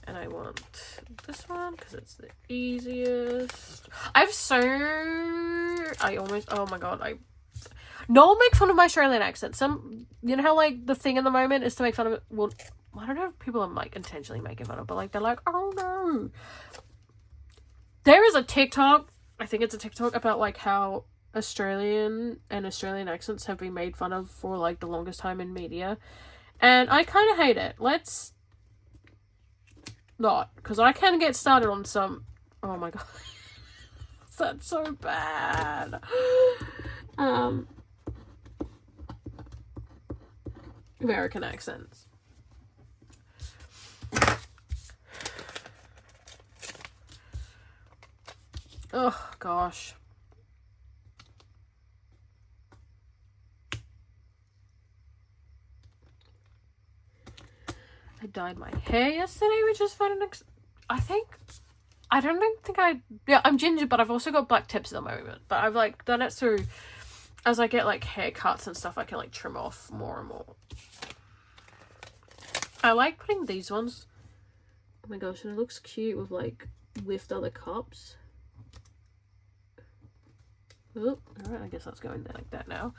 And I want this one because it's the easiest. Oh my god, no one make fun of my Australian accent. You know how like the thing in the moment is to make fun of it. Well, I don't know if people are like intentionally making fun of it, but like they're like, oh no. There is a TikTok, I think it's a TikTok about like how Australian accents have been made fun of for like the longest time in media. And I kind of hate it. Let's not, because I can get started on some, oh my god. That's so bad. American accents. Oh gosh. I dyed my hair yesterday, which is fun. I'm ginger, but I've also got black tips at the moment. But I've like done it through, as I get like haircuts and stuff, I can like trim off more and more. I like putting these ones. Oh my gosh, and it looks cute with like lift other cups. Oh, alright, I guess that's going there like that now.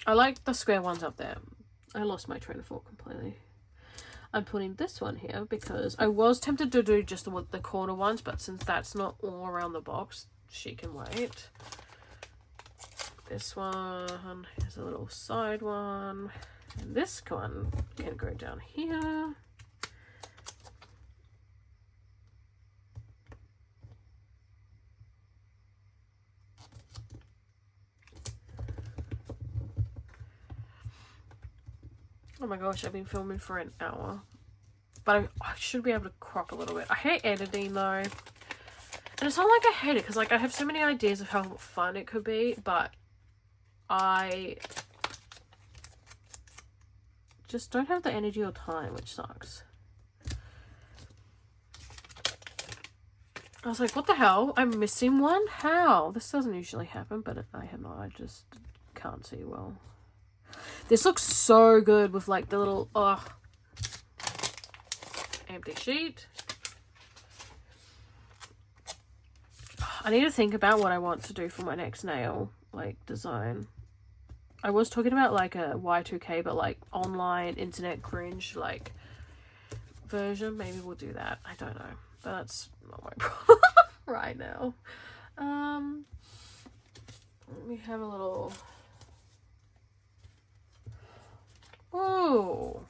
I like the square ones up there. I lost my train of thought completely. I'm putting this one here because I was tempted to do just the corner ones, but since that's not all around the box, she can wait. This one, here's a little side one, and this one can go down here. Oh my gosh, I've been filming for an hour. But I should be able to crop a little bit. I hate editing though. And it's not like I hate it, because like I have so many ideas of how fun it could be, but I just don't have the energy or time, which sucks. I was like, what the hell? I'm missing one? How? This doesn't usually happen, but I have not. I just can't see well. This looks so good with like the little, empty sheet. I need to think about what I want to do for my next nail, like, design. I was talking about, like, a Y2K, but, like, online, internet cringe, like, version. Maybe we'll do that. I don't know. But that's not my problem right now. Let me have a little... Oh!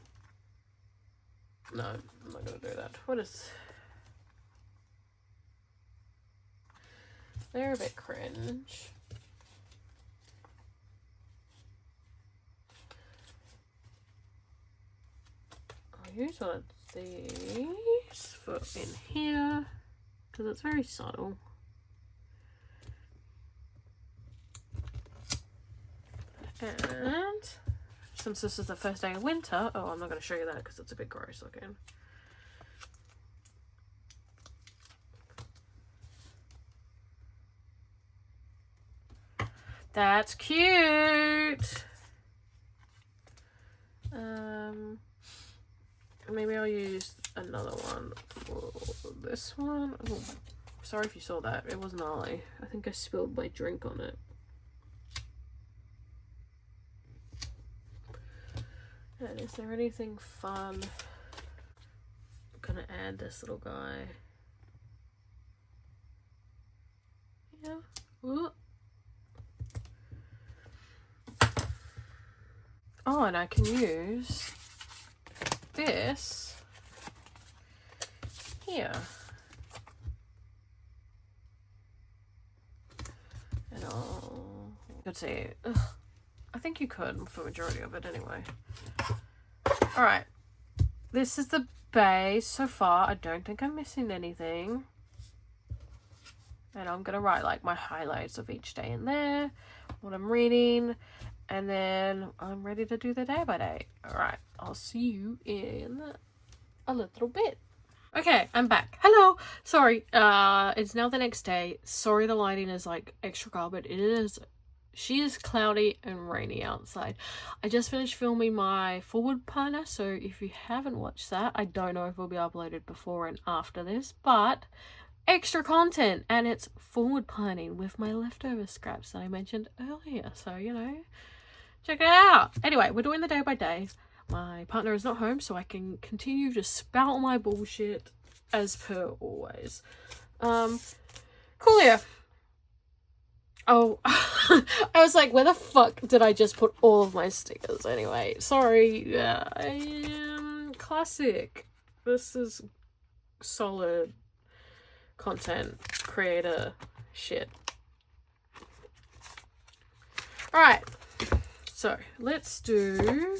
No, I'm not going to do that. What is... They're a bit cringe. I'll use one of these for in here because it's very subtle. And since this is the first day of winter, oh, I'm not going to show you that because it's a bit gross looking. That's cute. Maybe I'll use another one for this one. Oh, sorry if you saw that. It was gnarly. I think I spilled my drink on it. And is there anything fun? I'm gonna add this little guy. Yeah. Ooh. Oh, and I can use this here. And I'll... Let's see. Ugh. I think you could for the majority of it anyway. Alright. This is the base so far. I don't think I'm missing anything. And I'm going to write like my highlights of each day in there. What I'm reading. And then I'm ready to do the day by day. Alright, I'll see you in a little bit. Okay, I'm back. Hello! Sorry, it's now the next day. Sorry the lighting is like extra garbage. It is, she is cloudy and rainy outside. I just finished filming my forward planner, so if you haven't watched that, I don't know if it'll be uploaded before and after this, but extra content, and it's forward planning with my leftover scraps that I mentioned earlier, so you know, check it out. Anyway, we're doing the day by day. My partner is not home, so I can continue to spout my bullshit as per always. Coolio. Oh, I was like, where the fuck did I just put all of my stickers? Anyway, sorry. Yeah, classic. This is solid content creator shit. Alright, so let's do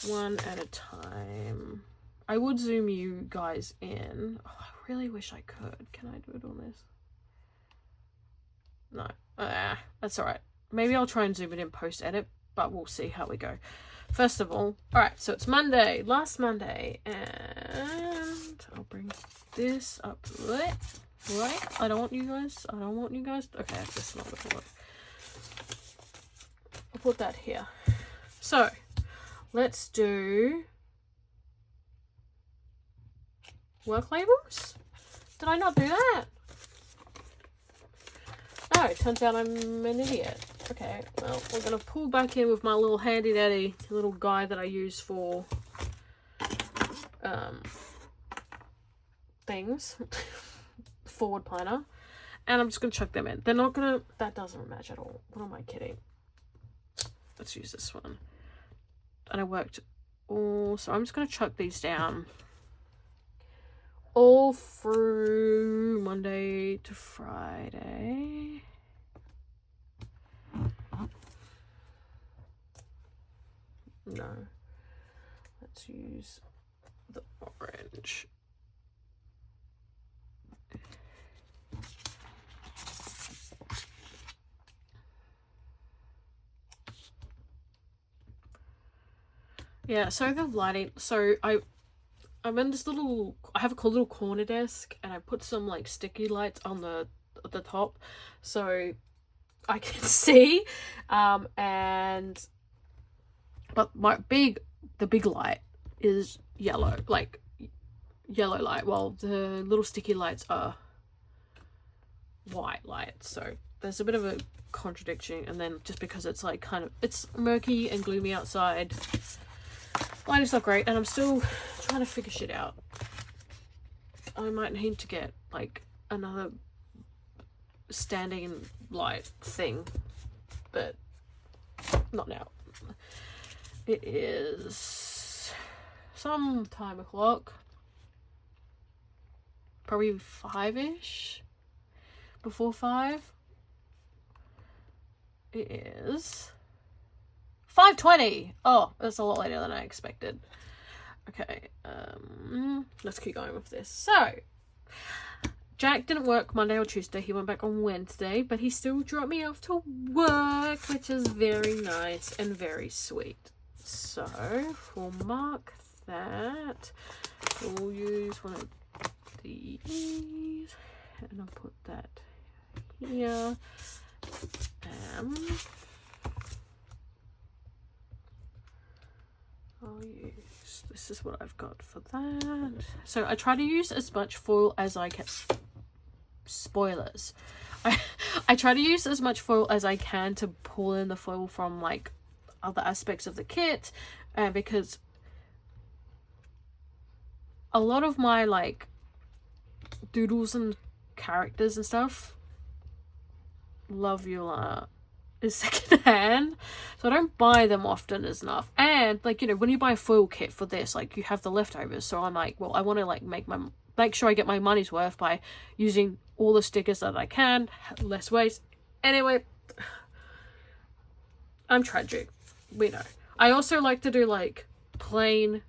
one at a time. I would zoom you guys in. Oh, I really wish I could. Can I do it on this? No. That's alright. Maybe I'll try and zoom it in post-edit, but we'll see how we go. First of all, alright, so it's Monday, last Monday, and I'll bring this up right. I don't want you guys, okay, this is not gonna work. I'll put that here. So, let's do work labels. Did I not do that? No, it turns out I'm an idiot. Okay, well, we're going to pull back in with my little handy dandy little guide that I use for things. Forward planner. And I'm just going to chuck them in. They're not going to... That doesn't match at all. What am I kidding? Let's use this one. And I worked all... So I'm just going to chuck these down all through Monday to Friday. No. Let's use the orange. Yeah, so the lighting, so I'm in this little, I have a little corner desk, and I put some like sticky lights on the top so I can see, but the big light is yellow, like yellow light, while the little sticky lights are white light. So there's a bit of a contradiction. And then just because it's like kind of, it's murky and gloomy outside, light is not great, and I'm still trying to figure shit out. I might need to get like another standing light thing, but not now. It is some time o'clock, probably 5ish, before 5. It is 5:20. Oh, that's a lot later than I expected. Okay, let's keep going with this. So, Jack didn't work Monday or Tuesday. He went back on Wednesday, but he still dropped me off to work, which is very nice and very sweet. So, we'll mark that. We'll use one of these, and I'll put that here. I'll use, this is what I've got for that. So I try to use as much foil as I can. Spoilers. I try to use as much foil as I can to pull in the foil from like other aspects of the kit, because a lot of my like doodles and characters and stuff, love you is secondhand, so I don't buy them often as enough. And like, you know, when you buy a foil kit for this, like you have the leftovers, so I'm like, well, I want to like make sure I get my money's worth by using all the stickers that I can, less waste. Anyway, I'm tragic, we know. I also like to do like plain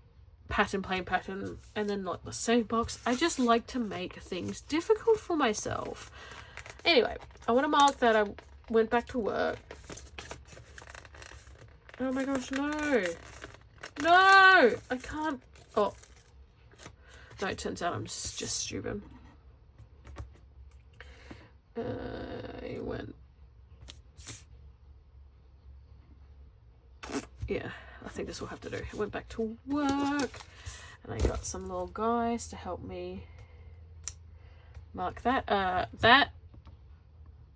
pattern, and then not the same box. I just like to make things difficult for myself. Anyway, I want to mark that I went back to work. Oh my gosh, no. No! I can't. Oh. No, it turns out I'm just stupid. I went. Yeah, I think this will have to do. I went back to work, and I got some little guys to help me mark that. That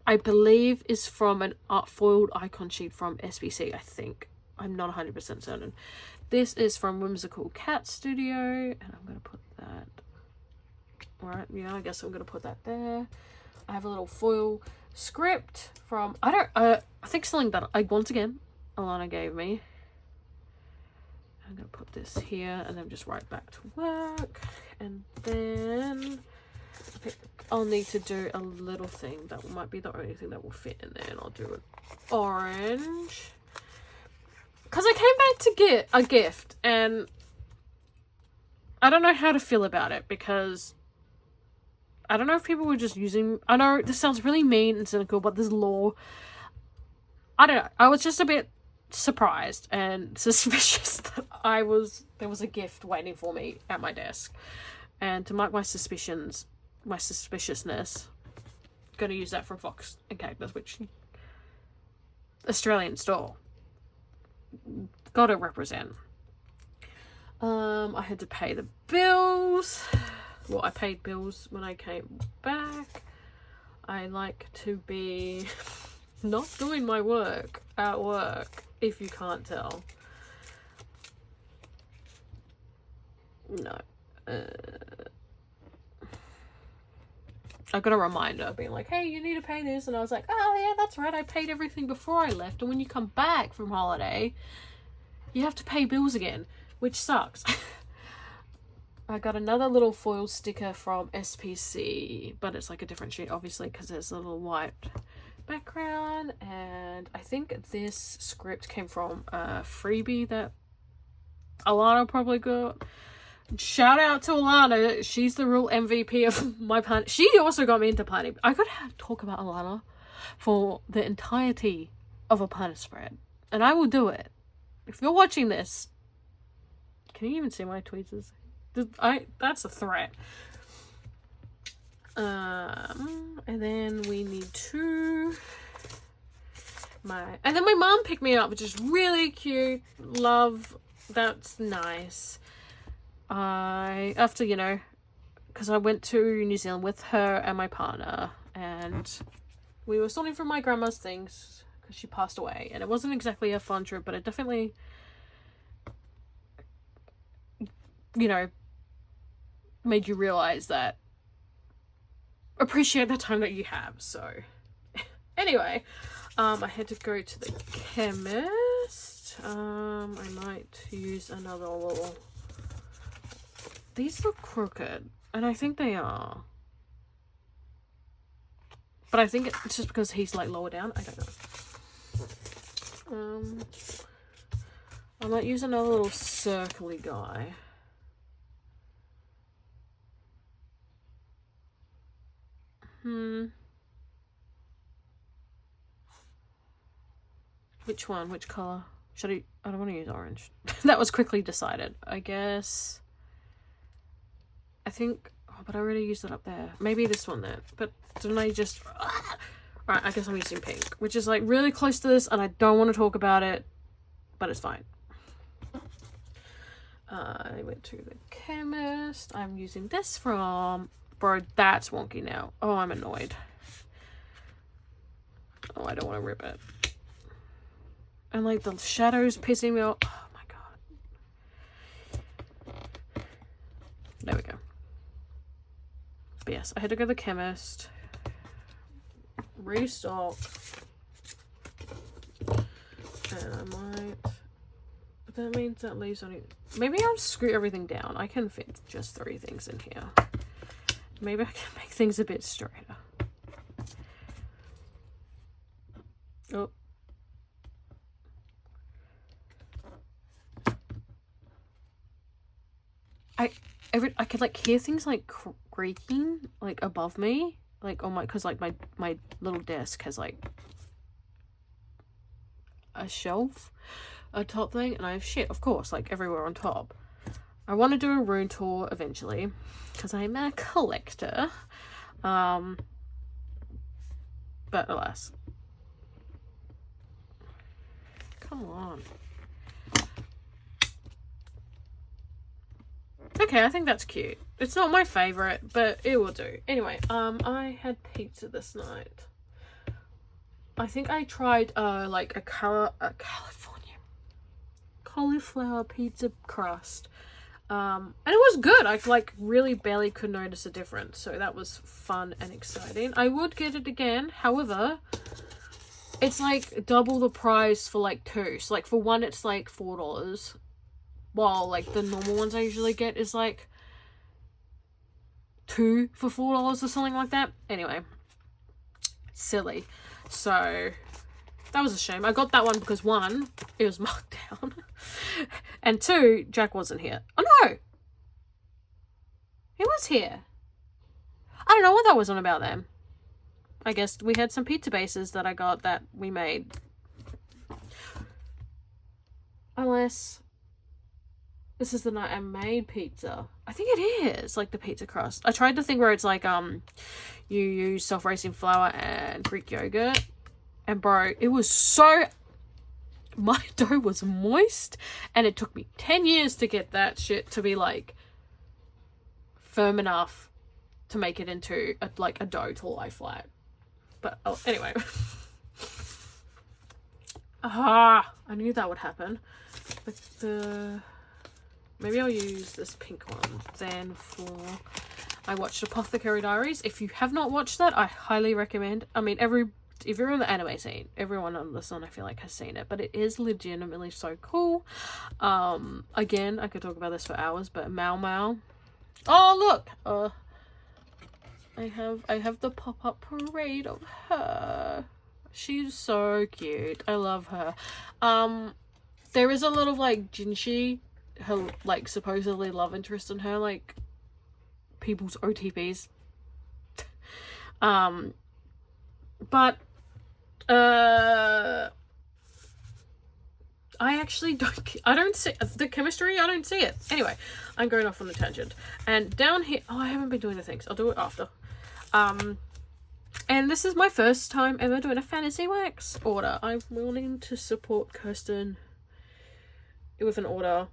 I believe is from an foiled icon sheet from SBC, I think. I'm not 100% certain. This is from Whimsical Cat Studio, and I'm going to put that, right, yeah, I guess I'm going to put that there. I have a little foil script from, I think something that once again, Alana gave me. I'm going to put this here, and then just right back to work, and then I'll need to do a little thing that might be the only thing that will fit in there, and I'll do it orange. Because I came back to get a gift, and I don't know how to feel about it, because I don't know if people were just using, I know this sounds really mean and cynical, but there's law. I don't know. I was just a bit surprised and suspicious that there was a gift waiting for me at my desk. And to mark my suspicions, my suspiciousness, gonna use that from Fox and Cactus, which Australian store, gotta represent. I had to pay the bills. Well, I paid bills when I came back. I like to be not doing my work at work, if you can't tell. No. I got a reminder being like, hey, you need to pay this, and I was like, oh yeah, that's right, I paid everything before I left, and when you come back from holiday you have to pay bills again, which sucks. I got another little foil sticker from SPC, but it's like a different sheet obviously because there's a little white background, and I think this script came from a freebie that Alana probably got. Shout out to Alana. She's the real MVP of my plan. She also got me into planning. I gotta talk about Alana for the entirety of a planner spread, and I will do it. If you're watching this, can you even see my tweets? That's a threat. And then we need to and then my mom picked me up, which is really cute. Love, that's nice. After, you know, because I went to New Zealand with her and my partner, and we were sorting from my grandma's things because she passed away, and it wasn't exactly a fun trip, but it definitely, you know, made you realize that, appreciate the time that you have. So anyway, I had to go to the chemist. I might use another little, these look crooked, and I think they are, but I think it's just because he's like lower down. I don't know. I might use another little circly guy. Which one? Which colour? Should I don't want to use orange. That was quickly decided. I guess. I think... Oh, but I already used it up there. Maybe this one then. But didn't I just... Alright, I guess I'm using pink. Which is like really close to this, and I don't want to talk about it. But it's fine. I went to the chemist. I'm using this from... Bro, that's wonky now. Oh, I'm annoyed. Oh, I don't want to rip it. And like the shadows pissing me off. Oh my god. There we go. But yes, I had to go to the chemist. Restock. And I might... But that means that leaves only... Maybe I'll screw everything down. I can fit just 3 things in here. Maybe I can make things a bit straighter. Oh. I could like hear things like creaking like above me, like on my, because like my little desk has like a shelf, a top thing, and I have shit, of course, like everywhere on top. I want to do a room tour eventually because I'm a collector, but alas. Come on. Okay, I think that's cute. It's not my favourite, but it will do. Anyway, I had pizza this night. I think I tried like a California cauliflower pizza crust. And it was good. I like really barely could notice a difference, so that was fun and exciting. I would get it again, however, it's like double the price for like 2. So like for one it's like $4, while like the normal ones I usually get is like 2 for $4 or something like that. Anyway, silly. So that was a shame. I got that one because 1, it was marked down, and 2, Jack wasn't here. Oh no, he was here. I don't know what that was on about then. I guess we had some pizza bases that I got that we made. Unless this is the night I made pizza. I think it is, like the pizza crust. I tried the thing where it's like, you use self-raising flour and Greek yogurt. And bro, it was so... My dough was moist. And it took me 10 years to get that shit to be like firm enough to make it into a dough to lie flat. But oh, anyway. I knew that would happen. But maybe I'll use this pink one then for... I watched Apothecary Diaries. If you have not watched that, I highly recommend. I mean, if you're in the anime scene, everyone on this one I feel like has seen it, but it is legitimately so cool. Again, I could talk about this for hours, but Mau Mau. Oh look! I have the pop-up parade of her. She's so cute. I love her. There is a lot of like Jinshi, her like supposedly love interest in her, like people's OTPs. But I actually I don't see the chemistry. I don't see it. Anyway, I'm going off on a tangent. And down here, oh, I haven't been doing the things. I'll do it after. And this is my first time ever doing a fantasy wax order. I'm willing to support Kirsten with an order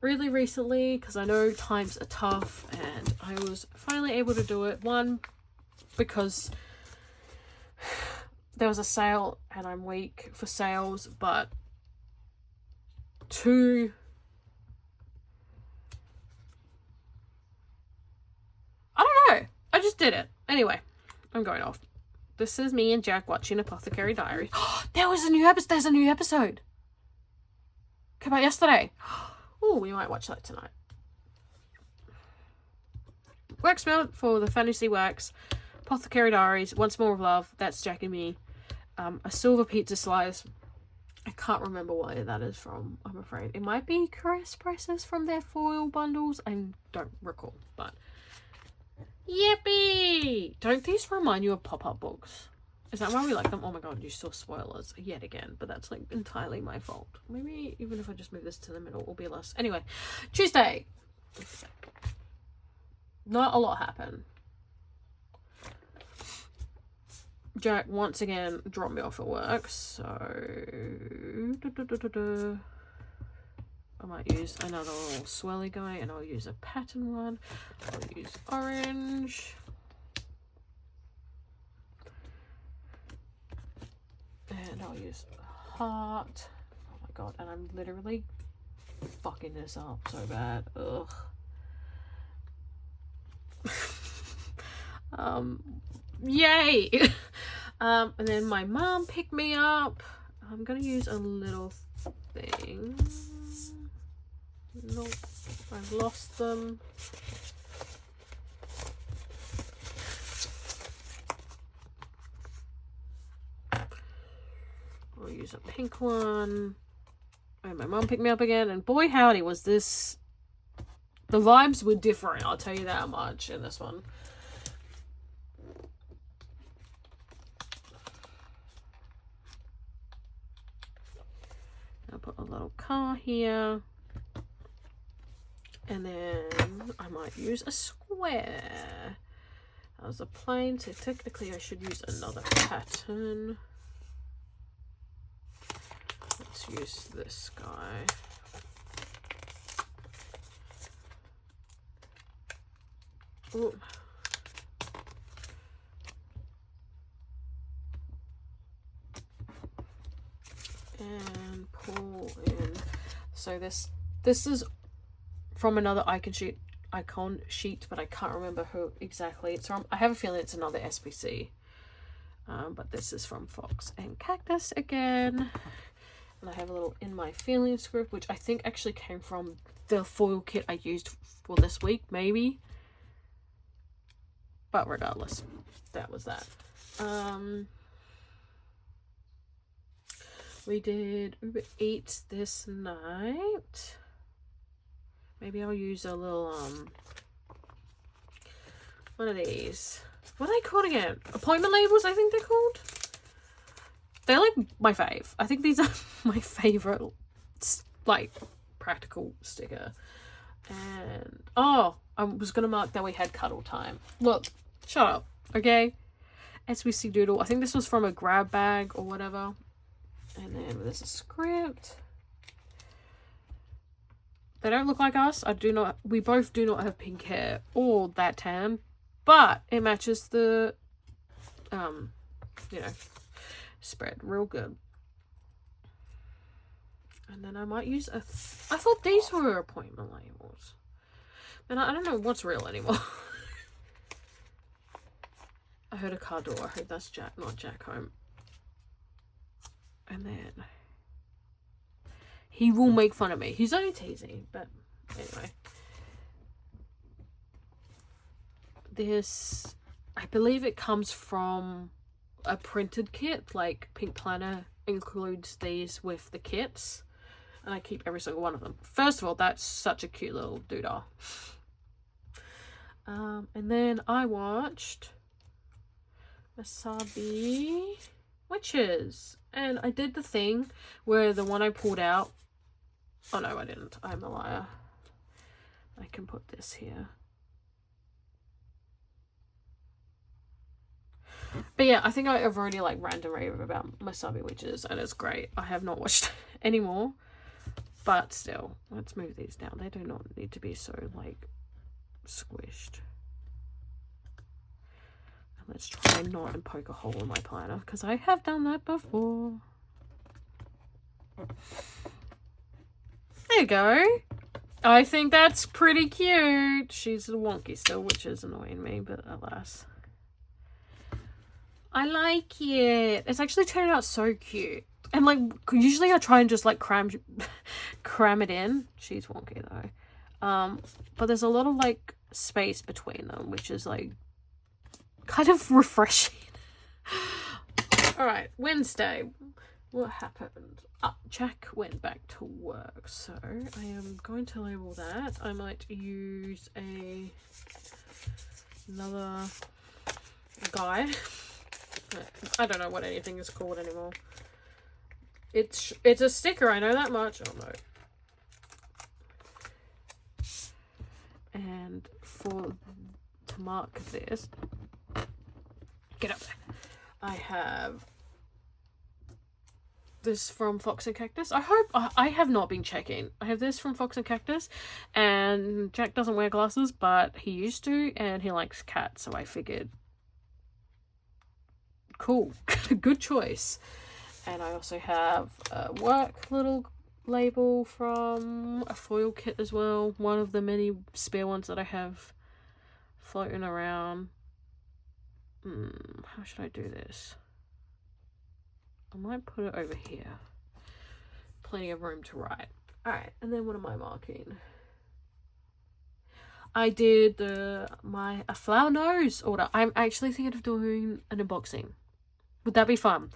really recently because I know times are tough and I was finally able to do it. One, because there was a sale and I'm weak for sales, but two, I don't know. I just did it. Anyway, I'm going off. This is me and Jack watching Apothecary Diaries. There's a new episode. Came out yesterday. Oh, we might watch that tonight. Wax melt for the fantasy wax. Apothecary Diaries. Once More of Love. That's Jack and me. A silver pizza slice. I can't remember where that is from, I'm afraid. It might be Caress Presses from their foil bundles. I don't recall, but yippee! Don't these remind you of pop-up books? Is that why we like them? Oh my god, you saw spoilers yet again, but that's like entirely my fault. Maybe even if I just move this to the middle, it will be less. Anyway, Tuesday. Not a lot happened. Jack once again dropped me off at work, so I might use another little swirly guy, and I'll use a pattern one. I'll use orange. And I'll use heart. Oh my god, and I'm literally fucking this up so bad. Ugh. Yay! And then my mom picked me up. I'm gonna use a little thing. Nope, I've lost them. I'll use a pink one. And my mom picked me up again, and boy howdy was this. The vibes were different, I'll tell you that much in this one. I'll put a little car here. And then I might use a square. That was a plain, so technically I should use another pattern. Let's use this guy. Ooh. And pull in. So this is from another icon sheet, but I can't remember who exactly it's from. I have a feeling it's another SPC. But this is from Fox and Cactus again. And I have a little In My Feelings script, which I think actually came from the foil kit I used for this week, maybe. But regardless, that was that. We did Uber Eats this night. Maybe I'll use a little, one of these. What are they called again? Appointment labels, I think they're called. They're like my fave. I think these are my favorite, like, practical sticker. And, oh, I was going to mark that we had cuddle time. Look, shut up, okay? SBC Doodle. I think this was from a grab bag or whatever. And then there's a script. They don't look like us. We both do not have pink hair or that tan. But it matches the, you know, spread real good. And then I might use I thought these were appointment labels. And I don't know what's real anymore. I heard a car door. I hope that's Jack, not Jack home. And then he will make fun of me. He's only teasing, but anyway. This, I believe it comes from a printed kit. Like Pink Planner includes these with the kits. And I keep every single one of them. First of all, that's such a cute little doodah. And then I watched Wasabi Witches. And I did the thing where the one I pulled out. Oh no, I didn't. I'm a liar. I can put this here. But yeah, I think I've already like random rave about Wasabi Witches, and it's great. I have not watched anymore. But still, let's move these down. They do not need to be so like squished. Let's try not and poke a hole in my planner, because I have done that before. There you go. I think that's pretty cute. She's wonky still, which is annoying me, but alas. I like it. It's actually turned out so cute. And like, usually I try and just like cram it in. She's wonky though. But there's a lot of like space between them, which is like kind of refreshing. All right, Wednesday. What happened? Jack went back to work, so I am going to label that. I might use another guy. I don't know what anything is called anymore. It's a sticker, I know that much. Oh no. And to mark this, get up there. I have this from Fox and Cactus. I have not been checking. I have this from Fox and Cactus, and Jack doesn't wear glasses, but he used to, and he likes cats, so I figured, cool, good choice. And I also have a work little label from a foil kit as well, one of the many spare ones that I have floating around. How should I do this? I might put it over here. Plenty of room to write. Alright, and then what am I marking? I did a flower nose order. I'm actually thinking of doing an unboxing. Would that be fun?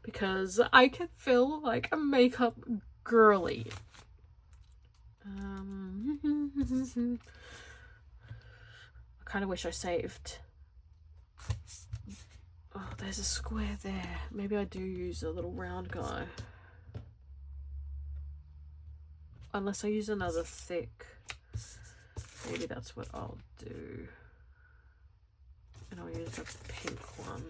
Because I can feel like a makeup girly. I kind of wish I saved. Oh, there's a square there. Maybe I do use a little round guy. Unless I use another thick. Maybe that's what I'll do. And I'll use the pink one.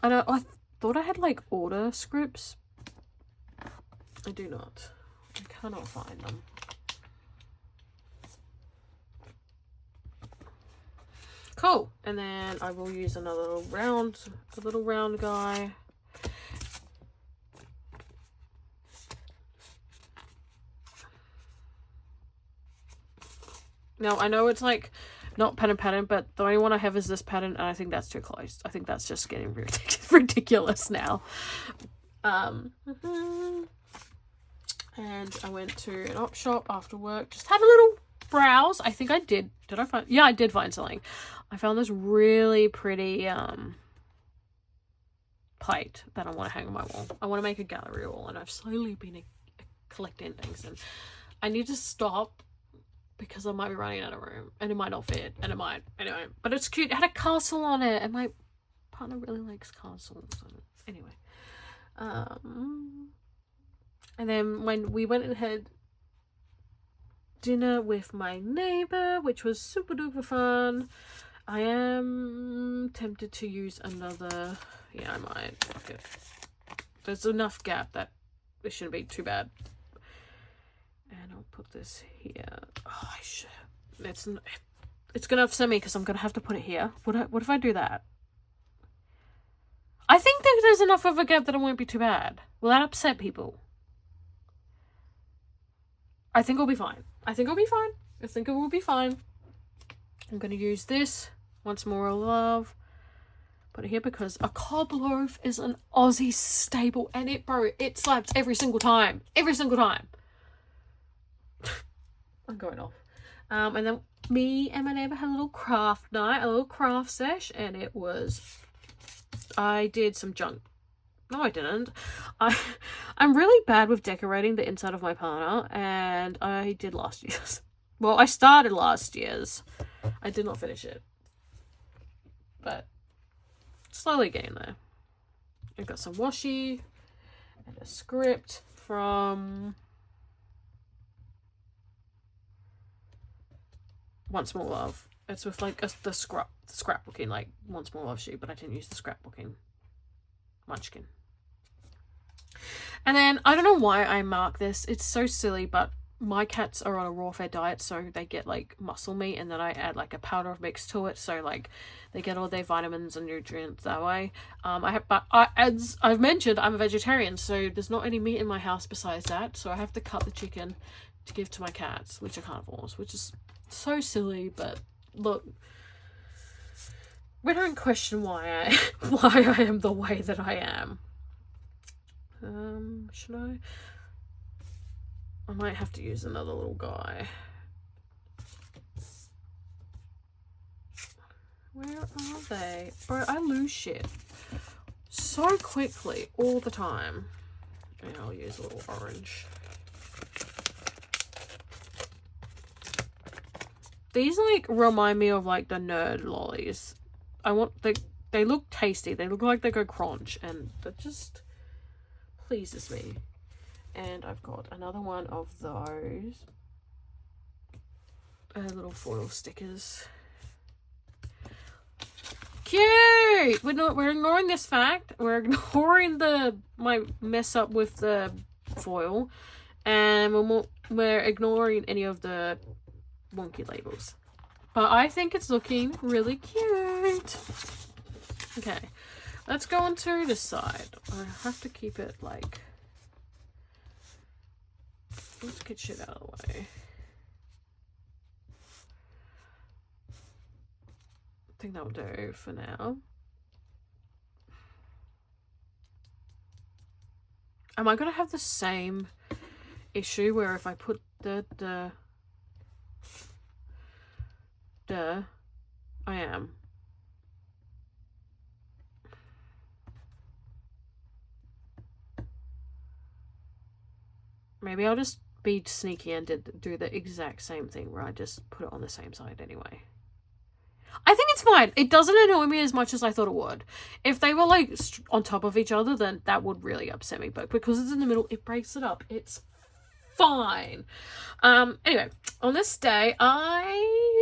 And then, I thought I had like order scripts. I do not. I cannot find them. Cool. And then I will use another little round guy. Now I know it's like not pattern, but the only one I have is this pattern, and I think that's too close. I think that's just getting ridiculous now. And I went to an op shop after work, just had a little browse. I think I did. Did I find? Yeah, I did find something. I found this really pretty plate that I want to hang on my wall. I want to make a gallery wall, and I've slowly been collecting things, and I need to stop because I might be running out of room, and it might not fit, and it might anyway. But it's cute. It had a castle on it, and my partner really likes castles. Anyway, and then when we went and had dinner with my neighbor, which was super duper fun. I am tempted to use another. Yeah, I might. Okay. There's enough gap that it shouldn't be too bad. And I'll put this here. Oh, I should. It's gonna upset me because I'm gonna have to put it here. What if I do that? I think that there's enough of a gap that it won't be too bad. Will that upset people? I think it'll be fine. I think it'll be fine. I think it will be fine. I'm going to use this. Once More Love. Put it here because a cob loaf is an Aussie staple. And it slaps every single time. Every single time. I'm going off. And then me and my neighbour had a little craft night. A little craft sesh. And it was... I did some junk. No, I didn't. I'm really bad with decorating the inside of my planner, and I did last year's. Well, I started last year's. I did not finish it. But slowly getting there. I've got some washi and a script from Once More Love. It's with like the scrapbooking, like Once More Love sheet, but I didn't use the scrapbooking munchkin. And then I don't know why I mark this. It's so silly, but my cats are on a raw fed diet, so they get like muscle meat, and then I add like a powder mix to it, so like they get all their vitamins and nutrients that way. As I've mentioned, I'm a vegetarian, so there's not any meat in my house besides that, so I have to cut the chicken to give to my cats, which are carnivores, which is so silly. But look, we don't question why I am the way that I am. Should I might have to use another little guy. Where are they? Bro, I lose shit so quickly all the time. And I'll use a little orange. These like remind me of like the nerd lollies. They look tasty. They look like they go crunch, and that just pleases me. And I've got another one of those little foil stickers. Cute. We're ignoring this fact. We're ignoring my mess up with the foil, and we're ignoring any of the wonky labels. But I think it's looking really cute. Okay, let's go on to the side. I have to keep it like, let's get shit out of the way. I think that'll do for now. Am I gonna have the same issue where if I put I am. Maybe I'll just be sneaky and do the exact same thing where I just put it on the same side anyway. I think it's fine. It doesn't annoy me as much as I thought it would. If they were like on top of each other, then that would really upset me. But because it's in the middle, it breaks it up. It's fine. Anyway, on this day, I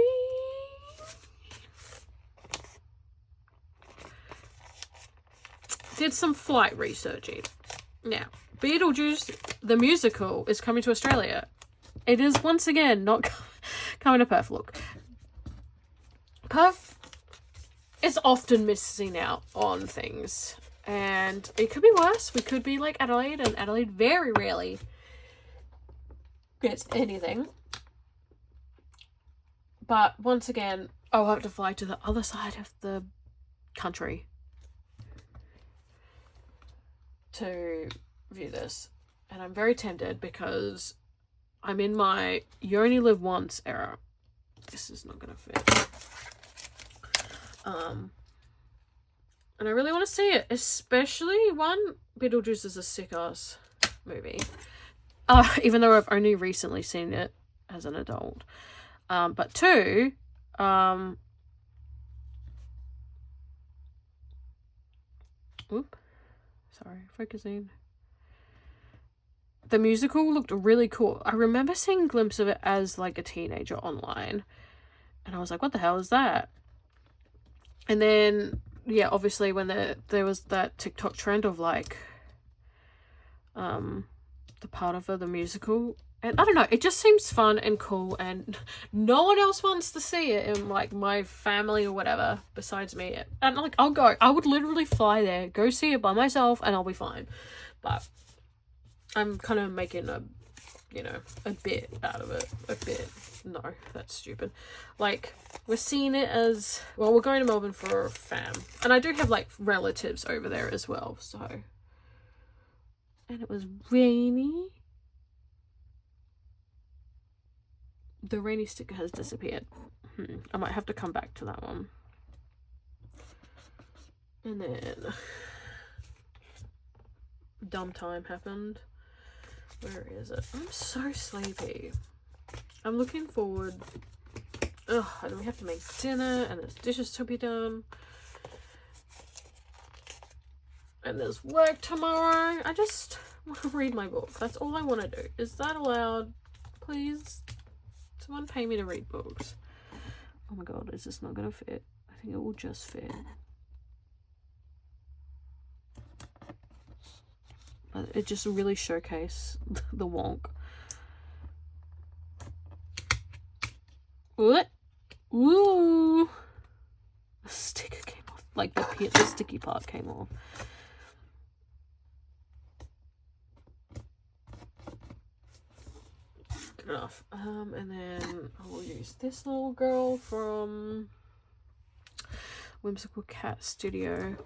did some flight researching. Now, Beetlejuice, the musical, is coming to Australia. It is once again not coming to Perth. Look, Perth is often missing out on things, and it could be worse. We could be like Adelaide, and Adelaide very rarely gets anything. But once again, I'll have to fly to the other side of the country to view this, and I'm very tempted because I'm in my you only live once era. This is not gonna fit. And I really want to see it, especially one, Beetlejuice is a sick ass movie, even though I've only recently seen it as an adult. But two, sorry, focusing. The musical looked really cool. I remember seeing a glimpse of it as like a teenager online, and I was like, what the hell is that? And then, yeah, obviously when there was that TikTok trend of like the part of the musical, and I don't know, it just seems fun and cool, and no one else wants to see it in like my family or whatever besides me. And like, I'll go. I would literally fly there, go see it by myself, and I'll be fine. But I'm kind of making a bit out of it. A bit. No, that's stupid. Like, we're seeing it as, well, we're going to Melbourne for a fam. And I do have, like, relatives over there as well, so. And it was rainy. The rainy sticker has disappeared. I might have to come back to that one. And then dumb time happened. Where is it? I'm so sleepy. I'm looking forward. Ugh, and we have to make dinner, and there's dishes to be done. And there's work tomorrow. I just want to read my book. That's all I want to do. Is that allowed? Please? Someone pay me to read books. Oh my god, is this not going to fit? I think it will just fit. But it just really showcased the wonk. What? Ooh. The sticker came off. Like the sticky part came off. Good enough. And then I will use this little girl from Whimsical Cat Studio.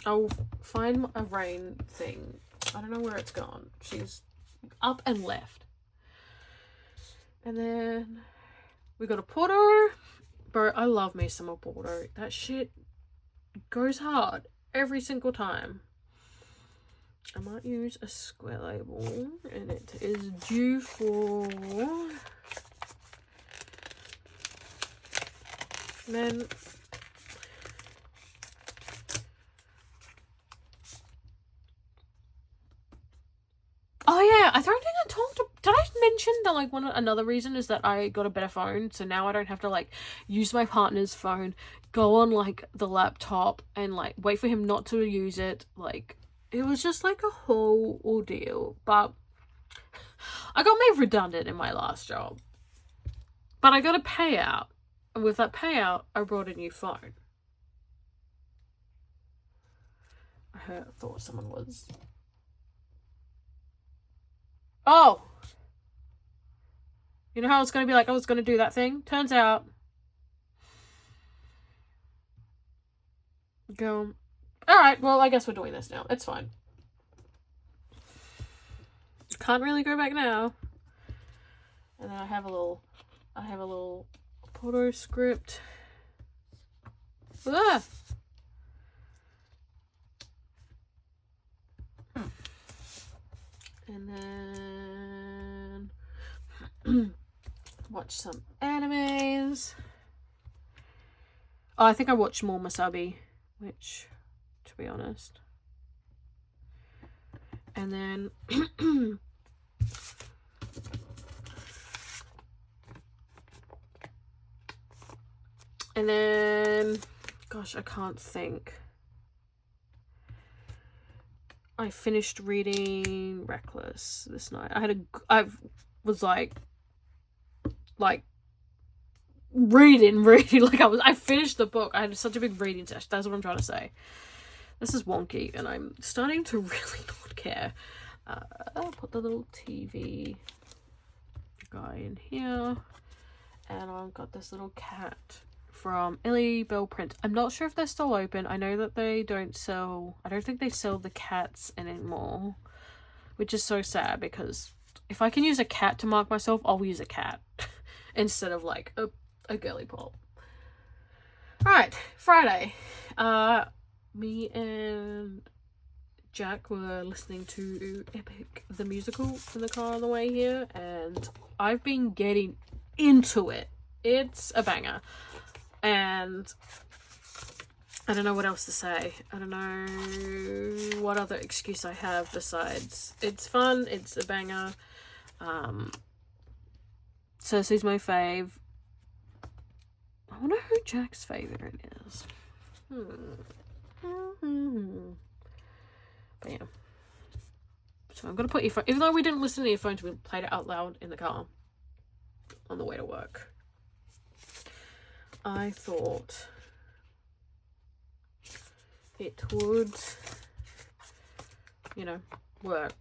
I'll find a rain thing. I don't know where it's gone. She's up and left. And then we got a Porto. Bro, I love me some Porto. That shit goes hard every single time. I might use a square label, and it is due for... Man... Oh yeah, I don't think I talked to... Did I mention that, like, another reason is that I got a better phone, so now I don't have to, like, use my partner's phone, go on, like, the laptop, and, like, wait for him not to use it. Like, it was just, like, a whole ordeal. But I got made redundant in my last job. But I got a payout. And with that payout, I brought a new phone. I thought someone was... Oh! You know how I was going to be like, I was going to do that thing? Turns out... Go. Alright, well, I guess we're doing this now. It's fine. Can't really go back now. And then I have a little Porto script. Ah! And then watch some animes. Oh, I think I watched more Masabi, which, to be honest. And then and then gosh, I can't think. I finished reading Reckless this night. I was like reading. Like I finished the book. I had such a big reading session. That's what I'm trying to say. This is wonky, and I'm starting to really not care. I'll put the little TV guy in here, and I've got this little cat from Illy Bell Print. I'm not sure if they're still open. I know that they don't sell... I don't think they sell the cats anymore, which is so sad, because if I can use a cat to mark myself, I'll use a cat instead of like a girly pop. Alright, Friday. Me and Jack were listening to Epic the Musical in the car on the way here, and I've been getting into it. It's a banger. And I don't know what else to say. I don't know what other excuse I have besides it's fun, it's a banger. Cersei's my fave. I wonder who Jack's favourite is. But yeah. So I'm gonna put earphones, even though we didn't listen to earphones, we played it out loud in the car on the way to work. I thought it would, you know, work.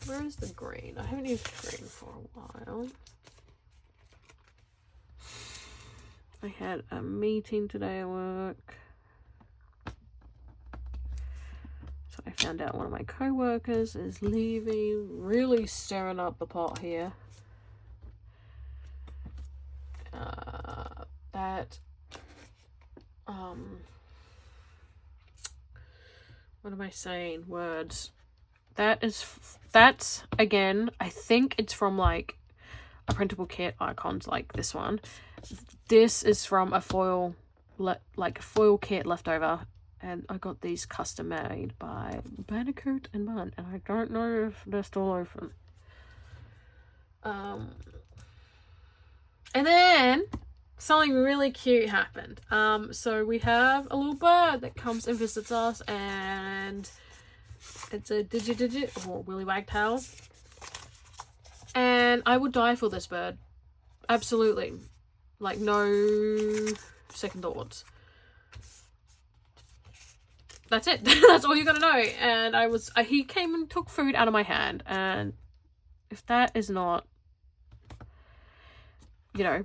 Where is the green? I haven't used green for a while. I had a meeting today at work. So I found out one of my co-workers is leaving. Really stirring up the pot here. What am I saying? Words. That's again, I think it's from like a printable kit, icons like this one. This is from a foil kit leftover, and I got these custom made by Bandicoot and Bun, and I don't know if they're still open. And then something really cute happened. So we have a little bird that comes and visits us, and it's a digit or willy wagtail. And I would die for this bird. Absolutely. Like, no second thoughts. That's it. That's all you gotta know. And he came and took food out of my hand. And if that is not, you know,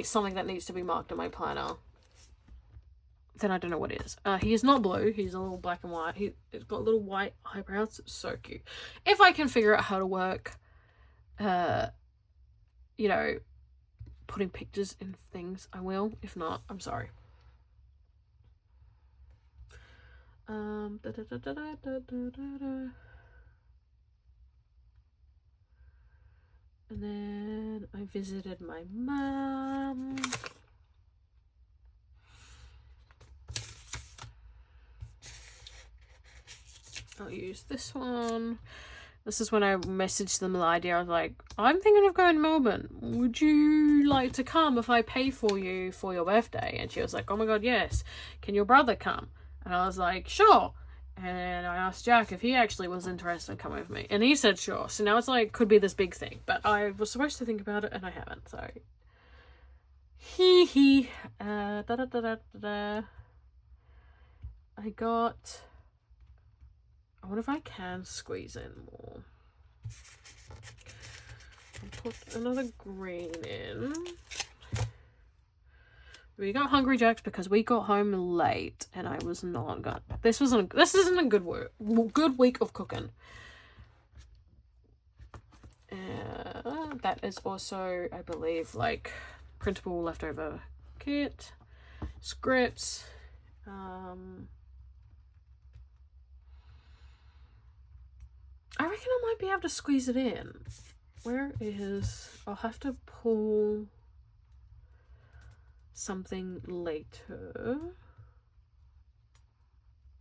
something that needs to be marked in my planner, then I don't know what is. He is not blue. He's a little black and white. He's got little white eyebrows. It's so cute. If I can figure out how to work, you know, putting pictures in things, I will. If not, I'm sorry. And then I visited my mum. I'll use this one. This is when I messaged them the idea. I was like, I'm thinking of going to Melbourne. Would you like to come if I pay for you for your birthday? And she was like, oh my god, yes. Can your brother come? And I was like, sure. And I asked Jack if he actually was interested in coming with me. And he said sure. So now it's like, could be this big thing. But I was supposed to think about it and I haven't. So, hee. I wonder if I can squeeze in more. I'll put another green in. We got Hungry Jacks because we got home late and I was not good. This isn't a good week of cooking. That is also, I believe, like printable leftover kit, scripts. I reckon I might be able to squeeze it in. Where is... I'll have to pull something later.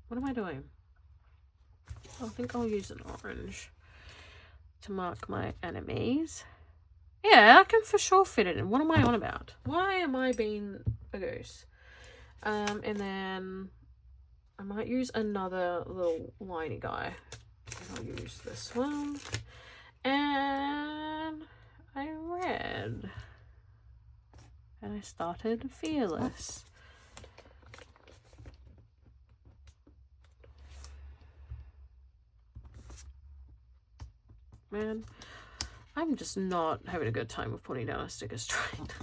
What am I doing? I think I'll use an orange to mark my enemies. Yeah, I can for sure fit it in. What am I on about? Why am I being a goose? And then I might use another little liney guy. I'll use this one. And I read. And I started Fearless. Man, I'm just not having a good time with putting down a sticker straight.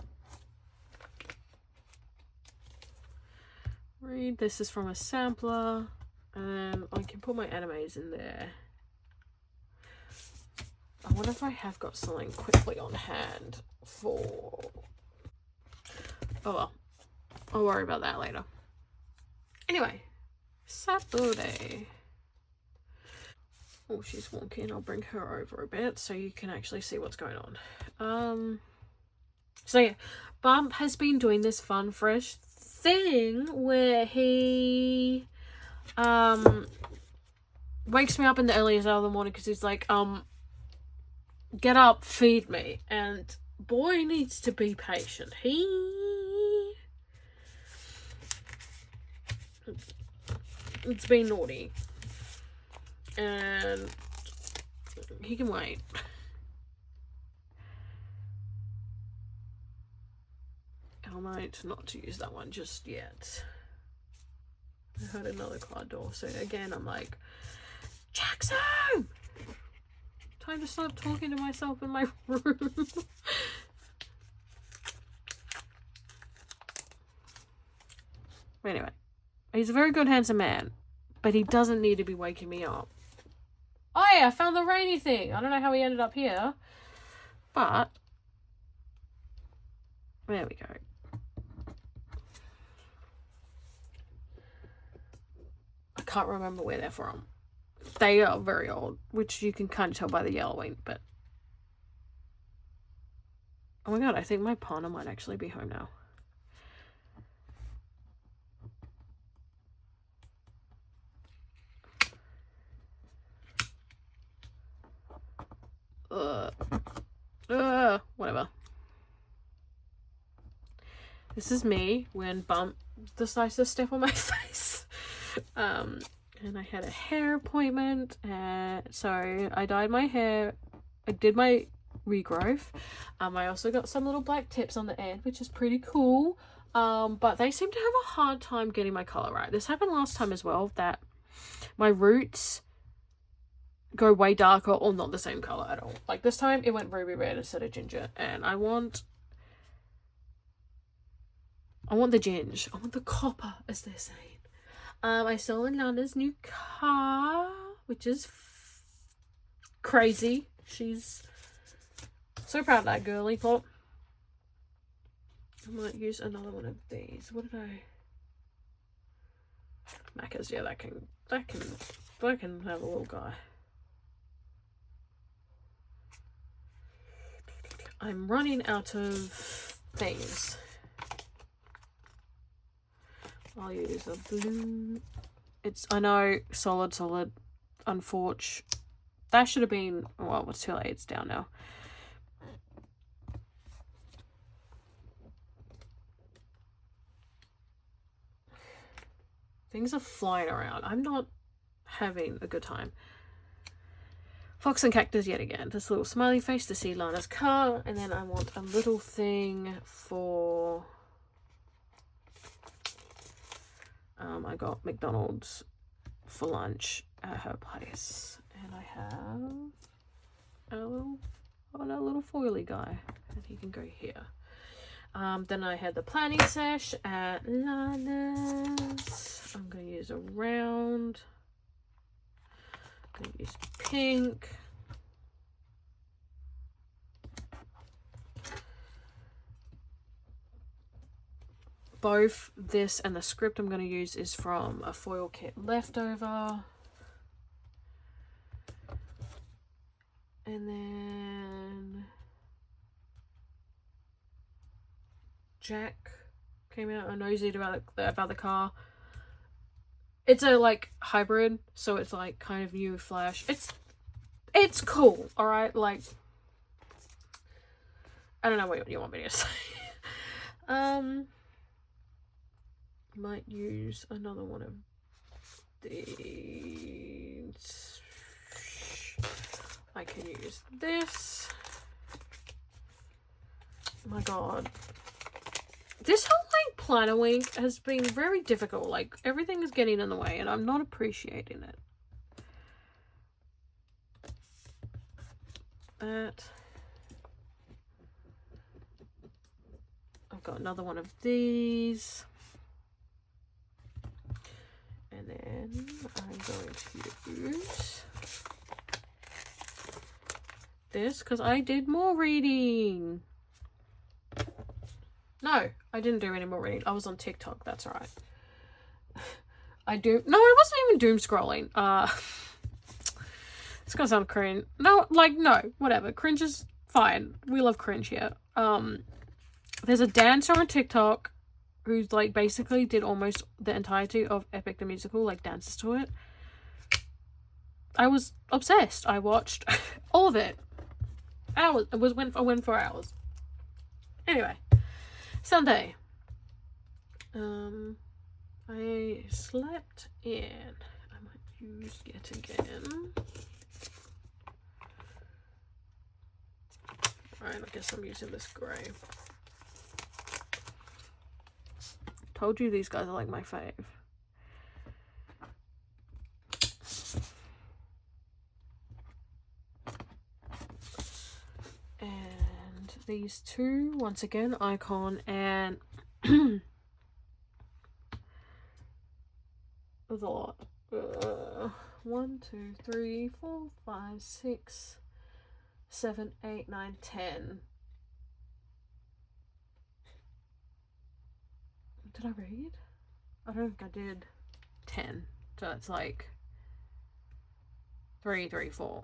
Read, this is from a sampler. And I can put my animes in there. I wonder if I have got something quickly on hand for... Oh well. I'll worry about that later. Anyway. Saturday. Oh, she's walking. I'll bring her over a bit so you can actually see what's going on. So yeah. Bump has been doing this fun, fresh thing where he... wakes me up in the earliest hour of the morning because he's like, get up, feed me. And boy needs to be patient. It's been naughty. And he can wait. I might not use that one just yet. I heard another car door, so again I'm like, Jackson! Time to stop talking to myself in my room. Anyway, he's a very good, handsome man, but he doesn't need to be waking me up. Oh yeah, I found the rainy thing. I don't know how he ended up here, but there we go. I can't remember where they're from. They are very old, which you can kind of tell by the yellowing, but... Oh my god, I think my partner might actually be home now. Whatever. This is me when Bump decides to step on my face. And I had a hair appointment, so I dyed my hair I did my regrowth. I also got some little black tips on the end, which is pretty cool. But they seem to have a hard time getting my color right. This happened last time as well, that my roots go way darker or not the same color at all. Like this time it went ruby red instead of ginger, and I want the ginge. I want the copper, as they're saying. I saw Nana's new car, which is crazy. She's so proud of that girly pop. I might use another one of these. What did I? Macca's, yeah, that can have a little guy. I'm running out of things. I'll use a blue. I know, solid, unfortunate. That should have been, well, it's too late, it's down now. Things are flying around. I'm not having a good time. Fox and cactus yet again. This little smiley face to see Lana's car. And then I want a little thing for... I got McDonald's for lunch at her place. And I have a little foily guy. And he can go here. Then I had the planning sesh at Lana's. I'm going to use a round. I'm going to use pink. Both this and the script I'm going to use is from a foil kit leftover. And then Jack came out. I nosy about the car. It's a like hybrid, so it's like kind of new flash. It's cool, all right. Like I don't know what you want me to say. Might use another one of these. I can use this. Oh my god. This whole like planner week has been very difficult. Like everything is getting in the way and I'm not appreciating it. That. I've got another one of these. And then I'm going to use this because I did more reading. No, I didn't do any more reading. I was on TikTok, that's right. No, I wasn't even doom scrolling. It's gonna sound cringe. No, whatever. Cringe is fine. We love cringe here. There's a dancer on TikTok who's like basically did almost the entirety of Epic the Musical, like dances to it. I was obsessed. I watched all of it. Hours. I went for hours. Anyway, Sunday. I slept in. I might use yet again. Alright, I guess I'm using this grey. Told you these guys are like my fave. And these two, once again, Icon and there's a lot. 1, 2, 3, 4, 5, 6, 7, 8, 9, 10. Did I read? I don't think I did 10. So it's like 3, 3, 4.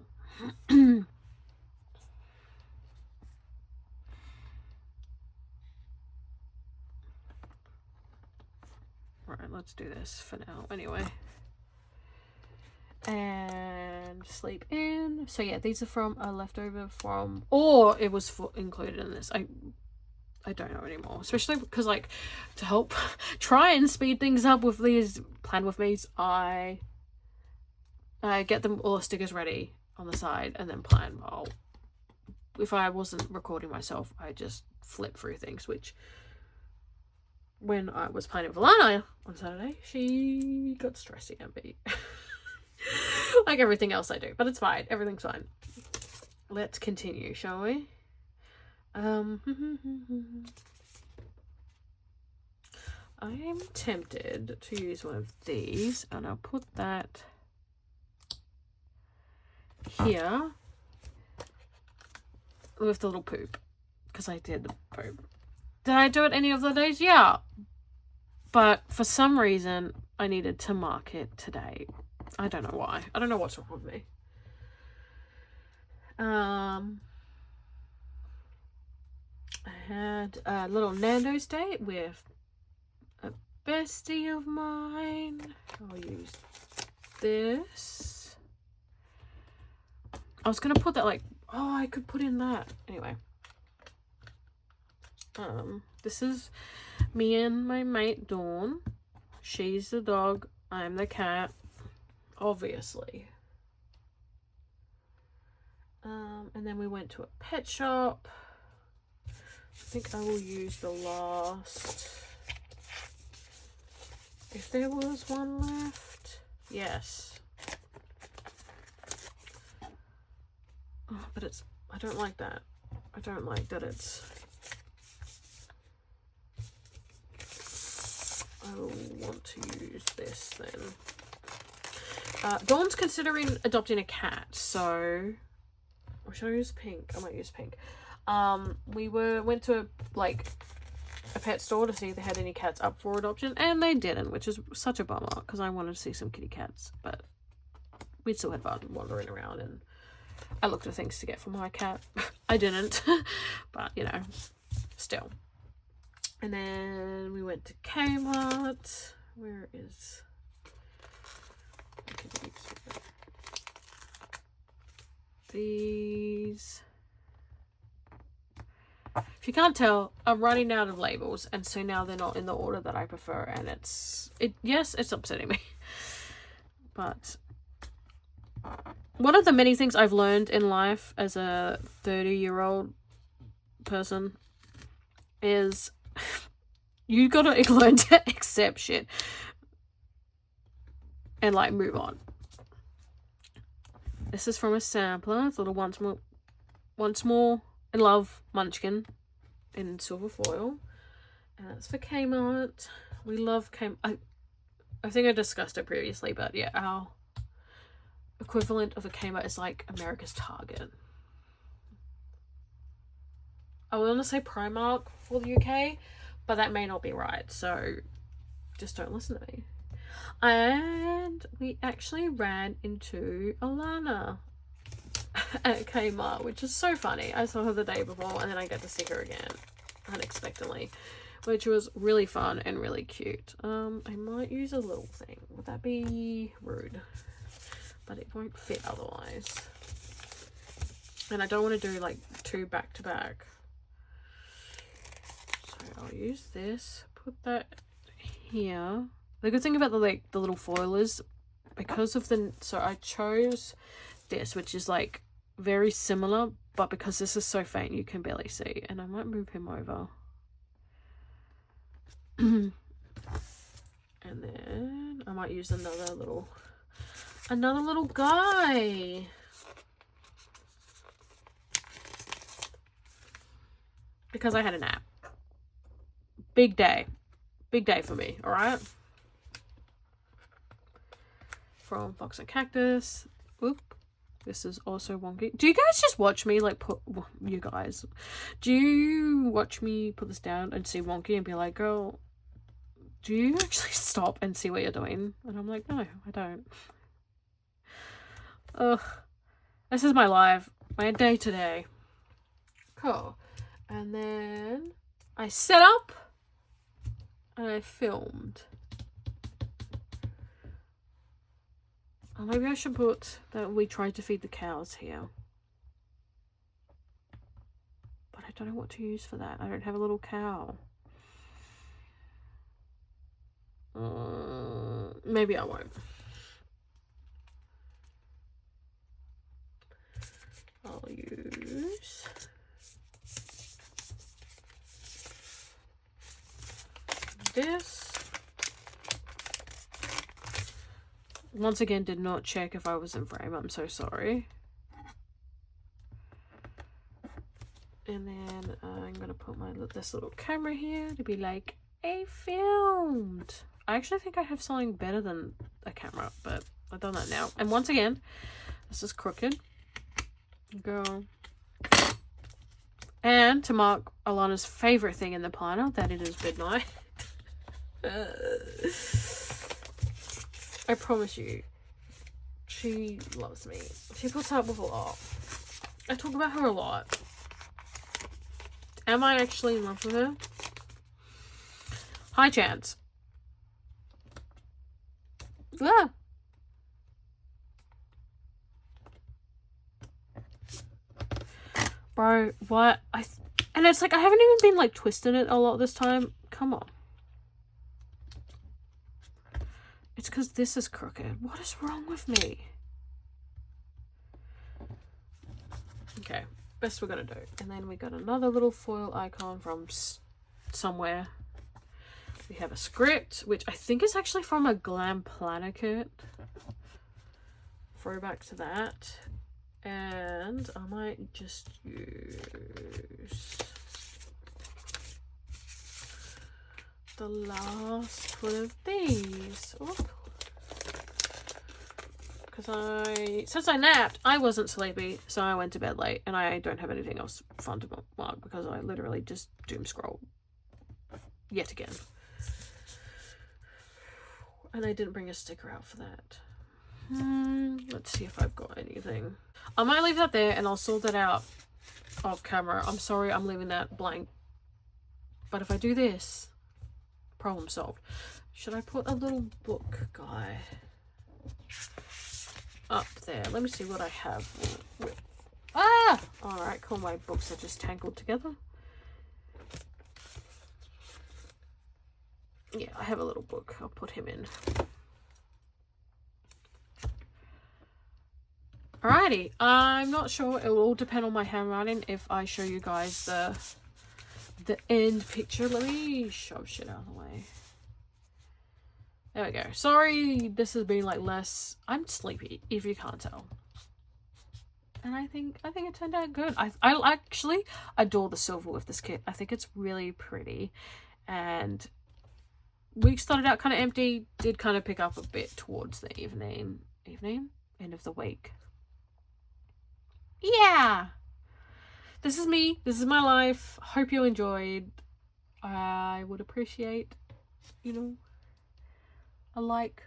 Alright, let's do this for now. Anyway. And sleep in. So yeah, these are from a leftover from, or it was included in this. I don't know anymore, especially because like to help try and speed things up with these plan with me's, I get them all the stickers ready on the side and then plan. I'll if I wasn't recording myself, I just flip through things, which when I was playing with Alana on Saturday, she got stressy at me. Like everything else I do, but it's fine. Everything's fine. Let's continue, shall we? I am tempted to use one of these, and I'll put that here with the little poop, because I did the poop. Did I do it any of the days? Yeah. But for some reason, I needed to mark it today. I don't know why. I don't know what's wrong with me. I had a little Nando's date with a bestie of mine. I'll use this. I was gonna put that like, oh, I could put in that. Anyway. This is me and my mate Dawn. She's the dog, I'm the cat, obviously. And then we went to a pet shop. I think I will use the last, if there was one left. Yes. Oh, but it's, I don't like that. I don't like that it's, I will want to use this then. Dawn's considering adopting a cat, so, or should I use pink? I might use pink. We went to like a pet store to see if they had any cats up for adoption, and they didn't, which is such a bummer because I wanted to see some kitty cats, but we still had fun wandering around, and I looked at things to get for my cat. I didn't, but you know, still. And then we went to Kmart. Where is... these. If you can't tell, I'm running out of labels, and so now they're not in the order that I prefer, and yes, it's upsetting me. But one of the many things I've learned in life as a 30-year-old person is you gotta learn to accept shit and like move on. This is from a sampler. It's a little once more in love munchkin in silver foil, and that's for Kmart. We love Kmart. I think I discussed it previously, but yeah, our equivalent of a Kmart is like America's Target. I want to say Primark for the UK, but that may not be right, so just don't listen to me. And we actually ran into Alana at Kmart, which is so funny. I saw her the day before, and then I get to see her again unexpectedly, which was really fun and really cute. I might use a little thing. Would that be rude? But it won't fit otherwise. And I don't want to do like two back to back. So I'll use this. Put that here. The good thing about the little foil is because of so I chose this, which is like very similar, but because this is so faint you can barely see, and I might move him over. And then I might use another little guy. Because I had a nap. Big day for me, all right? From Fox and Cactus. Oop. This is also wonky. Do you guys just watch me like do you watch me put this down and see wonky and be like, girl, do you actually stop and see what you're doing? And I'm like, no, I don't. Ugh. This is my life. My day to day. Cool. And then I set up and I filmed. Oh, maybe I should put that we tried to feed the cows here. But I don't know what to use for that. I don't have a little cow. Maybe I won't. I'll use use this. Once again, did not check if I was in frame. I'm so sorry. And then I'm gonna put this little camera here to be like, I filmed. I actually think I have something better than a camera, but I've done that now. And once again, this is crooked. Go. And to mark Alana's favorite thing in the planner, that it is midnight. I promise you, she loves me. She puts up with a lot. I talk about her a lot. Am I actually in love with her? High chance. Yeah. Bro, what? And it's like, I haven't even been like twisting it a lot this time. Come on. It's because this is crooked. What is wrong with me? Okay, best we're gonna do. And then we got another little foil icon from somewhere. We have a script, which I think is actually from a Glam Planner kit. Throwback to that. And I might just use the last one of these. Because since I napped, I wasn't sleepy, so I went to bed late, and I don't have anything else fun to mark because I literally just doom scroll yet again. And I didn't bring a sticker out for that. Let's see if I've got anything. I might leave that there and I'll sort that out off camera. I'm sorry, I'm leaving that blank. But if I do this, problem solved. Should I put a little book guy up there? Let me see what I have with. Ah! Alright, cool. My books are just tangled together. Yeah, I have a little book. I'll put him in. Alrighty, I'm not sure. It will all depend on my handwriting if I show you guys the end picture. Let me shove shit out of the way. There we go. Sorry, this has been like less. I'm sleepy, if you can't tell. And I think it turned out good. I actually adore the silver with this kit. I think it's really pretty. And week started out kind of empty. Did kind of pick up a bit towards the evening, end of the week. Yeah, this is me. This is my life. Hope you enjoyed. I would appreciate, you know, a like,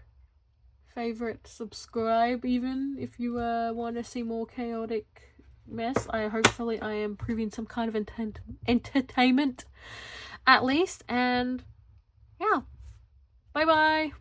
favorite, subscribe even if you want to see more chaotic mess. Hopefully I am proving some kind of entertainment at least. And yeah, bye bye.